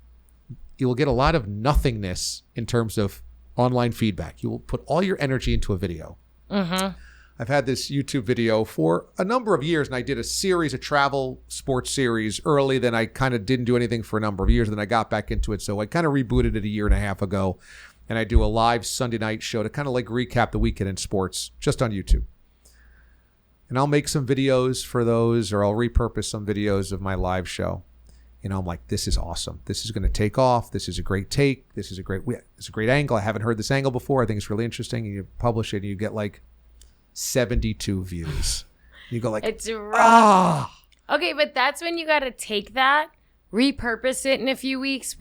nothingness in terms of online feedback. You will put all your energy into a video. I've had this YouTube video for a number of years, and I did a travel sports series early. Then I kind of didn't do anything for a number of years. Then I got back into it. So I kind of rebooted it a year and a half ago, and I do a live Sunday night show to kind of like recap the weekend in sports just on YouTube. And I'll make some videos for those, or I'll repurpose some videos of my live show. I'm like, this is awesome. This is going to take off. This is a great take. It's a great angle. I haven't heard this angle before. I think it's really interesting. And you publish it and you get like 72 views. You go like, it's rough. Okay, but that's when you got to take that, repurpose it in a few weeks.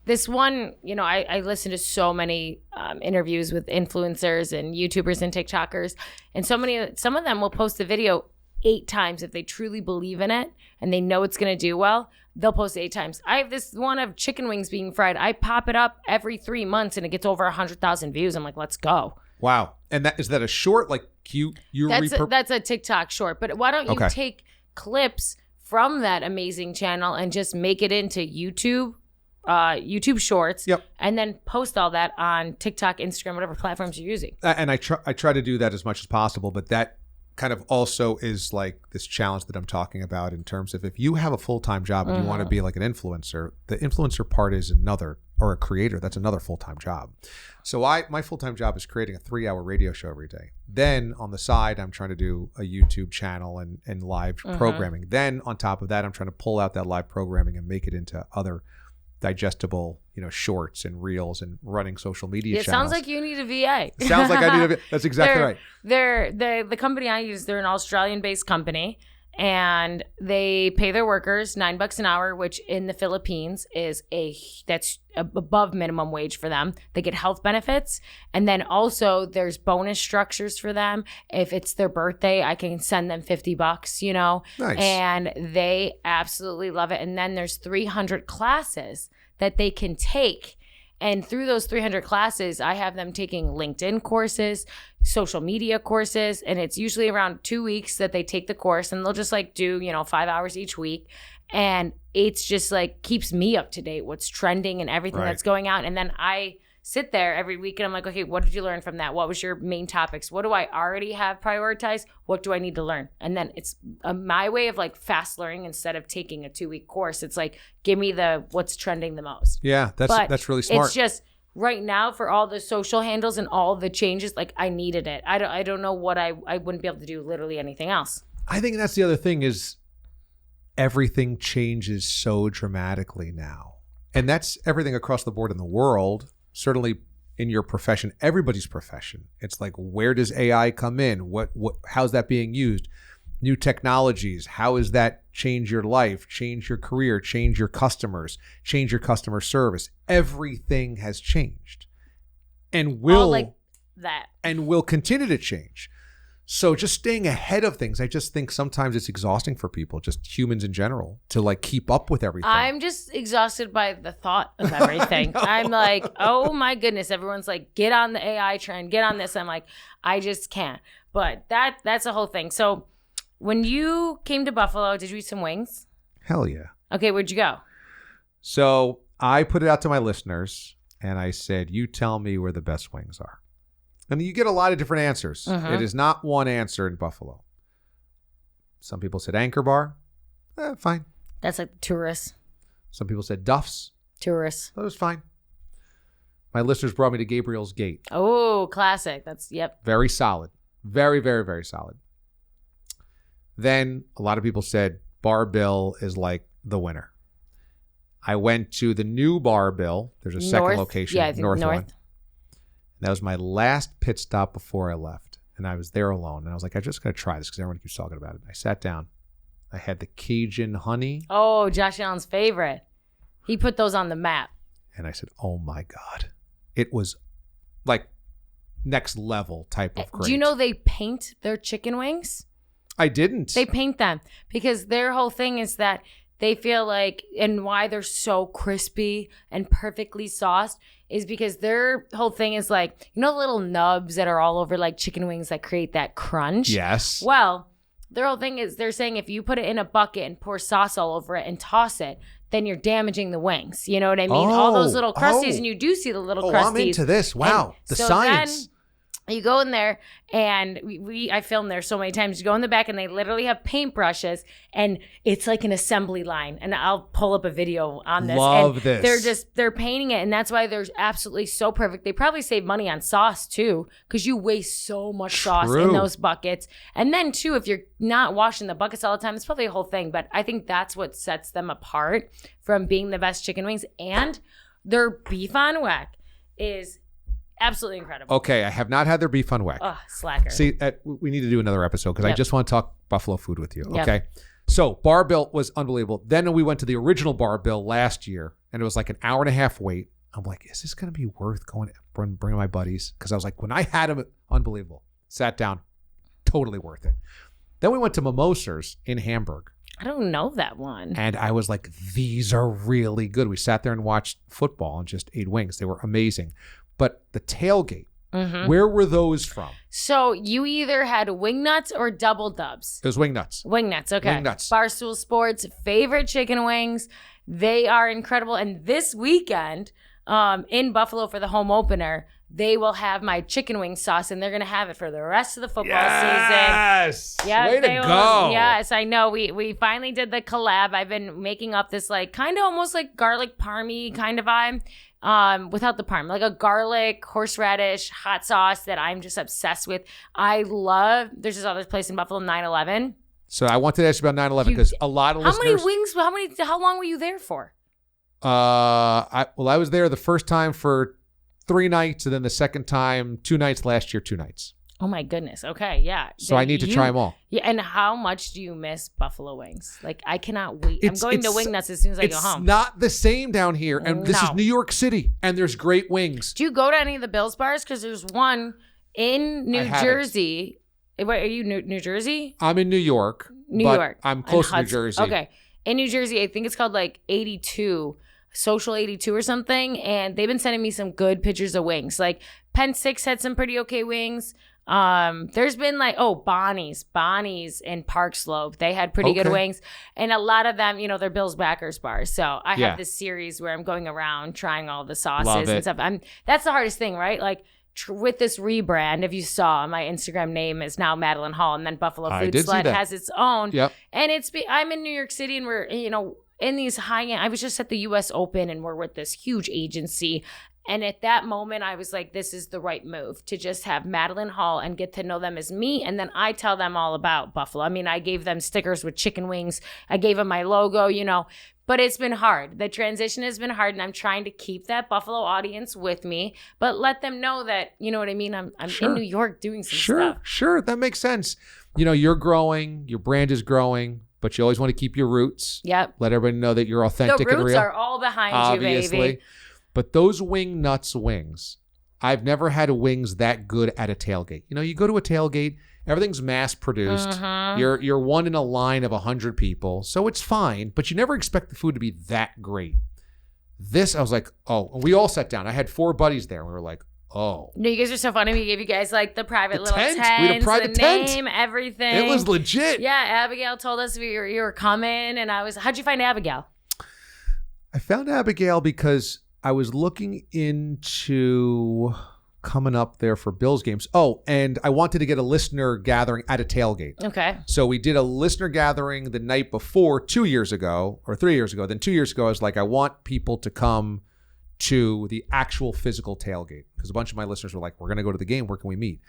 This one, I listen to so many interviews with influencers and YouTubers and TikTokers, and some of them will post the video 8 times if they truly believe in it and they know it's going to do well. They'll post it 8 times. I have this one of chicken wings being fried. I pop it up every 3 months and it gets over 100,000 views. I'm like, let's go. Wow. And is that a short? Like that's a TikTok short. But why don't you take clips from that amazing channel and just make it into YouTube Shorts, and then post all that on TikTok, Instagram, whatever platforms you're using. And I try to do that as much as possible, but that kind of also is like this challenge that I'm talking about in terms of if you have a full-time job and you want to be like an influencer, the influencer part is another or a creator, that's another full-time job. So my full-time job is creating a 3-hour radio show every day. Then on the side, I'm trying to do a YouTube channel and live programming. Then on top of that, I'm trying to pull out that live programming and make it into other digestible, shorts and reels and running social media channels. It sounds like you need a VA. It sounds like I need a VA. That's exactly right. The company I use, they're an Australian-based company, and they pay their workers $9 an hour, which in the Philippines that's above minimum wage for them. They get health benefits, and then also there's bonus structures for them. If it's their birthday, I can send them $50, Nice. And they absolutely love it. And then there's 300 classes that they can take. And through those 300 classes, I have them taking LinkedIn courses, social media courses, and it's usually around 2 weeks that they take the course, and they'll just do 5 hours each week. And it's just keeps me up to date, what's trending and everything that's going out. And then I sit there every week and I'm like, okay, what did you learn from that? What was your main topics? What do I already have prioritized? What do I need to learn? And then it's my way of fast learning instead of taking a 2-week course. It's give me what's trending the most. Yeah, that's really smart. It's just right now for all the social handles and all the changes, I needed it. I don't know what I wouldn't be able to do literally anything else. I think that's the other thing is everything changes so dramatically now. And that's everything across the board in the world. Certainly in your profession, everybody's profession. It's where does AI come in? How's that being used? New technologies, how does that change your life, change your career, change your customers, change your customer service? Everything has changed and will continue to change. So just staying ahead of things, I just think sometimes it's exhausting for people, just humans in general, to keep up with everything. I'm just exhausted by the thought of everything. I'm oh my goodness, everyone's get on the AI trend, get on this. I'm I just can't. But that's the whole thing. So when you came to Buffalo, did you eat some wings? Hell yeah. Okay, where'd you go? So I put it out to my listeners and I said, you tell me where the best wings are. And you get a lot of different answers. It is not one answer in Buffalo. Some people said Anchor Bar. Fine. That's tourists. Some people said Duff's. Tourists. That was fine. My listeners brought me to Gabriel's Gate. Oh, classic. Yep. Very solid. Very, very, very solid. Then a lot of people said Bar Bill is the winner. I went to the new Bar Bill. There's a second location. Yeah, North one. That was my last pit stop before I left. And I was there alone. And I was I'm just going to try this because everyone keeps talking about it. I sat down. I had the Cajun honey. Oh, Josh Allen's favorite. He put those on the map. And I said, oh my God. It was next level type of great. Do you know they paint their chicken wings? I didn't. They paint them because their whole thing is that they feel and why they're so crispy and perfectly sauced is because their whole thing is the little nubs that are all over chicken wings that create that crunch. Yes. Well, their whole thing is they're saying if you put it in a bucket and pour sauce all over it and toss it, then you're damaging the wings. You know what I mean? All those little crusties, and you do see the little crusties. I'm into this. Wow. The science. You go in there, and I filmed there so many times. You go in the back, and they literally have paintbrushes, and it's an assembly line. And I'll pull up a video on this. Love this. They're painting it, and that's why they're absolutely so perfect. They probably save money on sauce too, because you waste so much sauce in those buckets. And then too, if you're not washing the buckets all the time, it's probably a whole thing. But I think that's what sets them apart from being the best chicken wings. And their beef on weck is absolutely incredible. Okay, I have not had their beef on weck. Oh, slacker. See, we need to do another episode because I just want to talk Buffalo food with you. Yep. Okay, so Bar Bill was unbelievable. Then we went to the original Bar Bill last year, and it was an hour and a half wait. I'm is this going to be worth going bringing my buddies? Because I was when I had them, unbelievable. Sat down, totally worth it. Then we went to Mimosas in Hamburg. I don't know that one. And I was these are really good. We sat there and watched football and just ate wings. They were amazing. But the tailgate, where were those from? So you either had wing nuts or double dubs. It was wing nuts. Wing nuts, okay. Wing nuts. Barstool Sports' favorite chicken wings. They are incredible. And this weekend in Buffalo for the home opener, they will have my chicken wing sauce, and they're going to have it for the rest of the football season. Yes. Yeah, way to go. Yes, I know. We finally did the collab. I've been making up this kind of almost garlic parmy kind of vibe. without the parm, like a garlic, horseradish, hot sauce that I'm just obsessed with. I love, there's this other place in Buffalo, 911. So I wanted to ask you about 9/11 because a lot of listeners. How long were you there for? I was there the first time for 3 nights, and then the second time 2 nights last year, 2 nights. Oh my goodness. Okay, yeah. So I need to try them all. Yeah, and how much do you miss buffalo wings? Like, I cannot wait. I'm going to Wingnuts as soon as I go home. It's not the same down here, and this is New York City, and there's great wings. Do you go to any of the Bills bars? Because there's one in New Jersey. Wait, are you New Jersey? I'm in New York. New York. I'm close to New Jersey. Okay. In New Jersey, I think it's called like 82, Social 82 or something. And they've been sending me some good pictures of wings. Like Penn 6 had some pretty okay wings. There's been like, Bonnie's in Park Slope. They had pretty good wings. And a lot of them, they're Bills backers bars. So I have this series where I'm going around trying all the sauces and stuff. That's the hardest thing, right? Like, with this rebrand, if you saw, my Instagram name is now Madeline Hall, and then Buffalo Food Slut has its own. Yep. And I'm in New York City, and we're in these high-end. I was just at the U.S. Open, and we're with this huge agency. And at that moment, I was like, this is the right move to just have Madeline Hall and get to know them as me. And then I tell them all about Buffalo. I mean, I gave them stickers with chicken wings. I gave them my logo, But it's been hard. The transition has been hard, and I'm trying to keep that Buffalo audience with me, but let them know that, you know what I mean? I'm in New York doing some stuff. Sure. That makes sense. You're growing, your brand is growing, but you always want to keep your roots. Yep. Let everybody know that you're authentic and real. The roots are all behind you, baby. But those Wingnuts wings, I've never had wings that good at a tailgate. You go to a tailgate, everything's mass produced. You're one in a line of 100 people, so it's fine. But you never expect the food to be that great. This, I was like, oh. We all sat down. I had 4 buddies there. And we were like, oh. No, you guys are so funny. We gave you guys like the private little tent. We had a private tent. Name, everything. It was legit. Yeah, Abigail told us you were coming, and how'd you find Abigail? I found Abigail because I was looking into coming up there for Bills games. Oh, and I wanted to get a listener gathering at a tailgate. Okay. So we did a listener gathering the night before 2 years ago or 3 years ago. Then 2 years ago, I was like, I want people to come to the actual physical tailgate because a bunch of my listeners were like, we're going to go to the game. Where can we meet?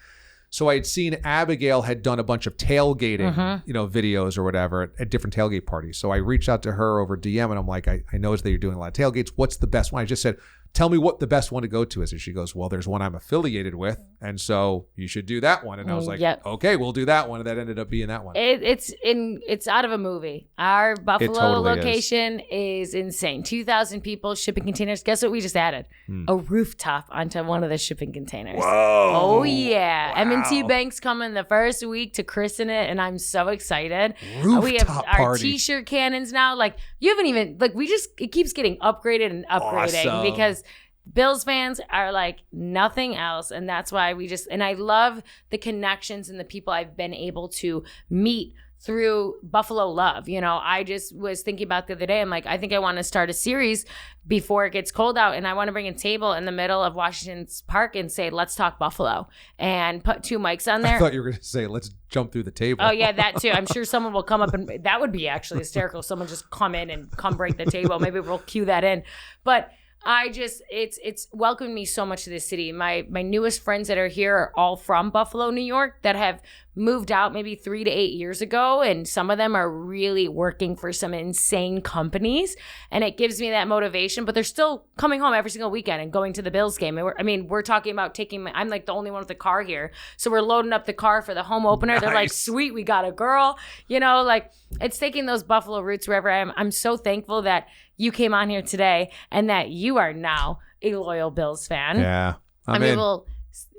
So I had seen Abigail had done a bunch of tailgating, videos or whatever at different tailgate parties. So I reached out to her over DM and I'm like, I noticed that you're doing a lot of tailgates. What's the best one? I just said, tell me what the best one to go to is. And she goes, well, there's one I'm affiliated with. And so you should do that one. And I was like, okay, we'll do that one. And that ended up being that one. It's out of a movie. Our Buffalo totally location is insane. 2,000 people, shipping containers. Guess what we just added? A rooftop onto one of the shipping containers. Whoa. Oh, yeah. Wow. M&T Bank's coming the first week to christen it. And I'm so excited. Rooftop we have our party. T-shirt cannons now. Like, you haven't even, like, it keeps getting upgraded and upgrading because Bills fans are like nothing else. And that's why and I love the connections and the people I've been able to meet through Buffalo love. I just was thinking about the other day. I'm like, I think I want to start a series before it gets cold out. And I want to bring a table in the middle of Washington's Park and say, let's talk Buffalo, and put 2 mics on there. I thought you were going to say, let's jump through the table. Oh, yeah, that too. I'm sure someone will come up and that would be actually hysterical. Someone just come in and come break the table. Maybe we'll cue that in. But it's welcomed me so much to this city. My newest friends that are here are all from Buffalo, New York, that have moved out maybe 3 to 8 years ago. And some of them are really working for some insane companies. And it gives me that motivation, but they're still coming home every single weekend and going to the Bills game. And we're talking about I'm like the only one with the car here. So we're loading up the car for the home opener. Nice. They're like, sweet, we got a girl. Like it's taking those Buffalo roots wherever I am. I'm so thankful that you came on here today and that you are now a loyal Bills fan. Yeah.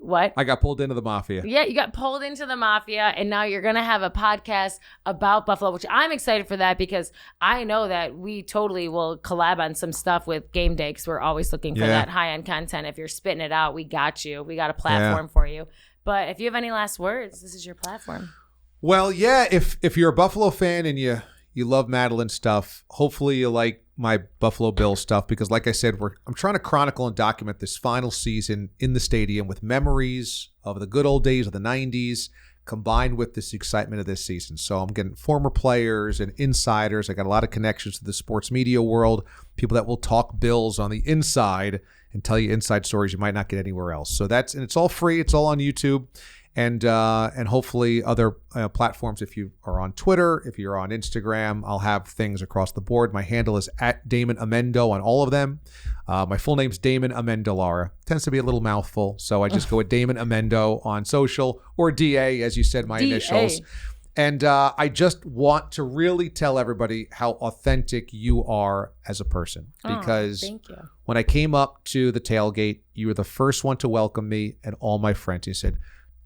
What? I got pulled into the Mafia. Yeah, you got pulled into the Mafia, and now you're going to have a podcast about Buffalo, which I'm excited for that because I know that we totally will collab on some stuff with Game Day because we're always looking for that high-end content. If you're spitting it out, we got you. We got a platform for you. But if you have any last words, this is your platform. Well, yeah, if you're a Buffalo fan and you love Madeline stuff, hopefully you like my Buffalo Bills stuff because like I said, I'm trying to chronicle and document this final season in the stadium with memories of the good old days of the 90s, combined with this excitement of this season. So I'm getting former players and insiders. I got a lot of connections to the sports media world, people that will talk Bills on the inside and tell you inside stories you might not get anywhere else. So and it's all free. It's all on YouTube. And hopefully other platforms. If you are on Twitter, if you're on Instagram, I'll have things across the board. My handle is @Damon Amendo on all of them. My full name's Damon Amendolara. Tends to be a little mouthful, so I just go with Damon Amendo on social, or DA, as you said, my initials. And I just want to really tell everybody how authentic you are as a person. Because thank you. When I came up to the tailgate, you were the first one to welcome me and all my friends. You said,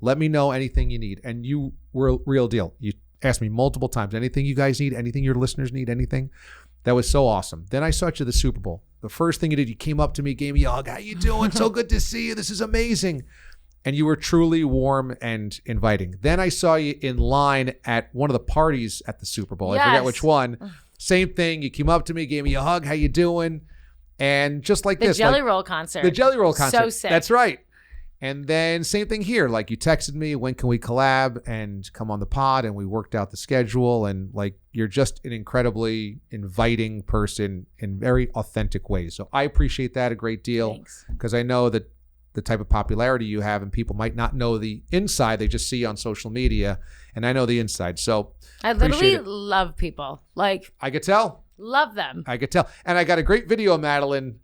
let me know anything you need. And you were real deal. You asked me multiple times, anything you guys need, anything your listeners need, anything. That was so awesome. Then I saw you at the Super Bowl. The first thing you did, you came up to me, gave me a hug. How you doing? So good to see you. This is amazing. And you were truly warm and inviting. Then I saw you in line at one of the parties at the Super Bowl. Yes. I forget which one. Same thing. You came up to me, gave me a hug. How you doing? And just like this. The Jelly Roll concert. The Jelly Roll concert. So sick. That's right. And then same thing here. Like you texted me, when can we collab and come on the pod? And we worked out the schedule. And like you're just an incredibly inviting person in very authentic ways. So I appreciate that a great deal. Because I know that the type of popularity you have, and people might not know the inside. They just see you on social media. And I know the inside. So I literally love people. Like I could tell. Love them. I could tell. And I got a great video of Madeline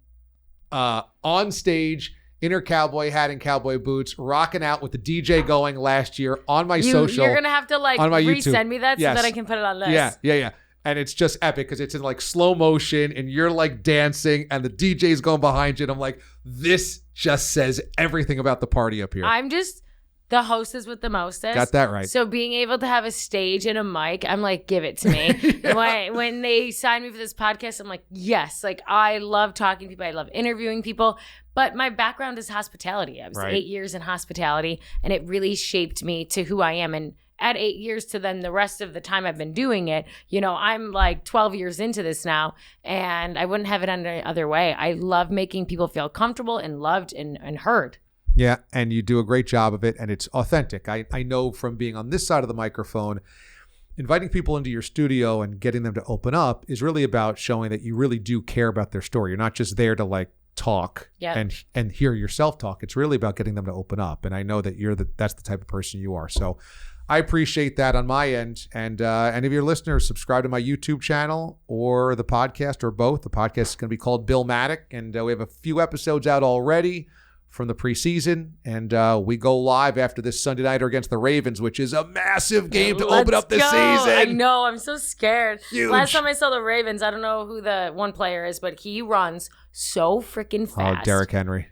on stage in her cowboy hat and cowboy boots, rocking out with the DJ going last year on my social. You're going to have to like on my resend YouTube. me that so that I can put it on this. Yeah. And it's just epic because it's in like slow motion and you're like dancing and the DJ's going behind you. And I'm like, this just says everything about the party up here. I'm just the hostess with the mostest. Got that right. So being able to have a stage and a mic, I'm like, give it to me. When they signed me for this podcast, I'm like, yes. Like I love talking to people. I love interviewing people. But my background is hospitality. I was 8 years in hospitality, and it really shaped me to who I am. And add 8 years to then the rest of the time I've been doing it, you know, I'm like 12 years into this now, and I wouldn't have it any other way. I love making people feel comfortable and loved and heard. Yeah, and you do a great job of it, and it's authentic. I know from being on this side of the microphone, inviting people into your studio and getting them to open up is really about showing that you really do care about their story. You're not just there to like talk and hear yourself talk. It's really about getting them to open up, and I know that that's the type of person you are. So I appreciate that on my end. And any of your listeners, subscribe to my YouTube channel or the podcast or both. The podcast is going to be called Bill Matic, and we have a few episodes out already from the preseason, and we go live after this Sunday nighter against the Ravens, which is a massive game to open up the season. I know. I'm so scared. Huge. Last time I saw the Ravens, I don't know who the one player is, but he runs so freaking fast. Oh, Derrick Henry.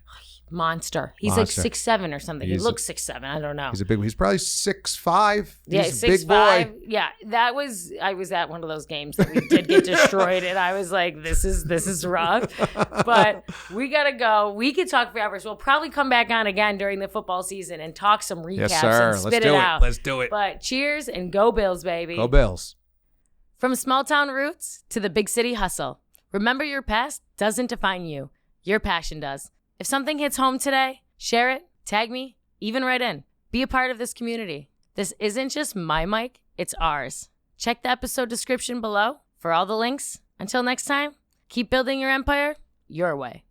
Monster. He's like 6'7" or something. He looks 6'7". I don't know. He's probably 6'5". Yeah, he's a big boy. Yeah, I was at one of those games that we did get destroyed, and I was like, this is rough. But we gotta go. We could talk for hours. We'll probably come back on again during the football season and talk some recaps and spit it out. Let's do it. But cheers and go Bills, baby. Go Bills. From small town roots to the big city hustle. Remember, your past doesn't define you. Your passion does. If something hits home today, share it, tag me, even write in. Be a part of this community. This isn't just my mic, it's ours. Check the episode description below for all the links. Until next time, keep building your empire your way.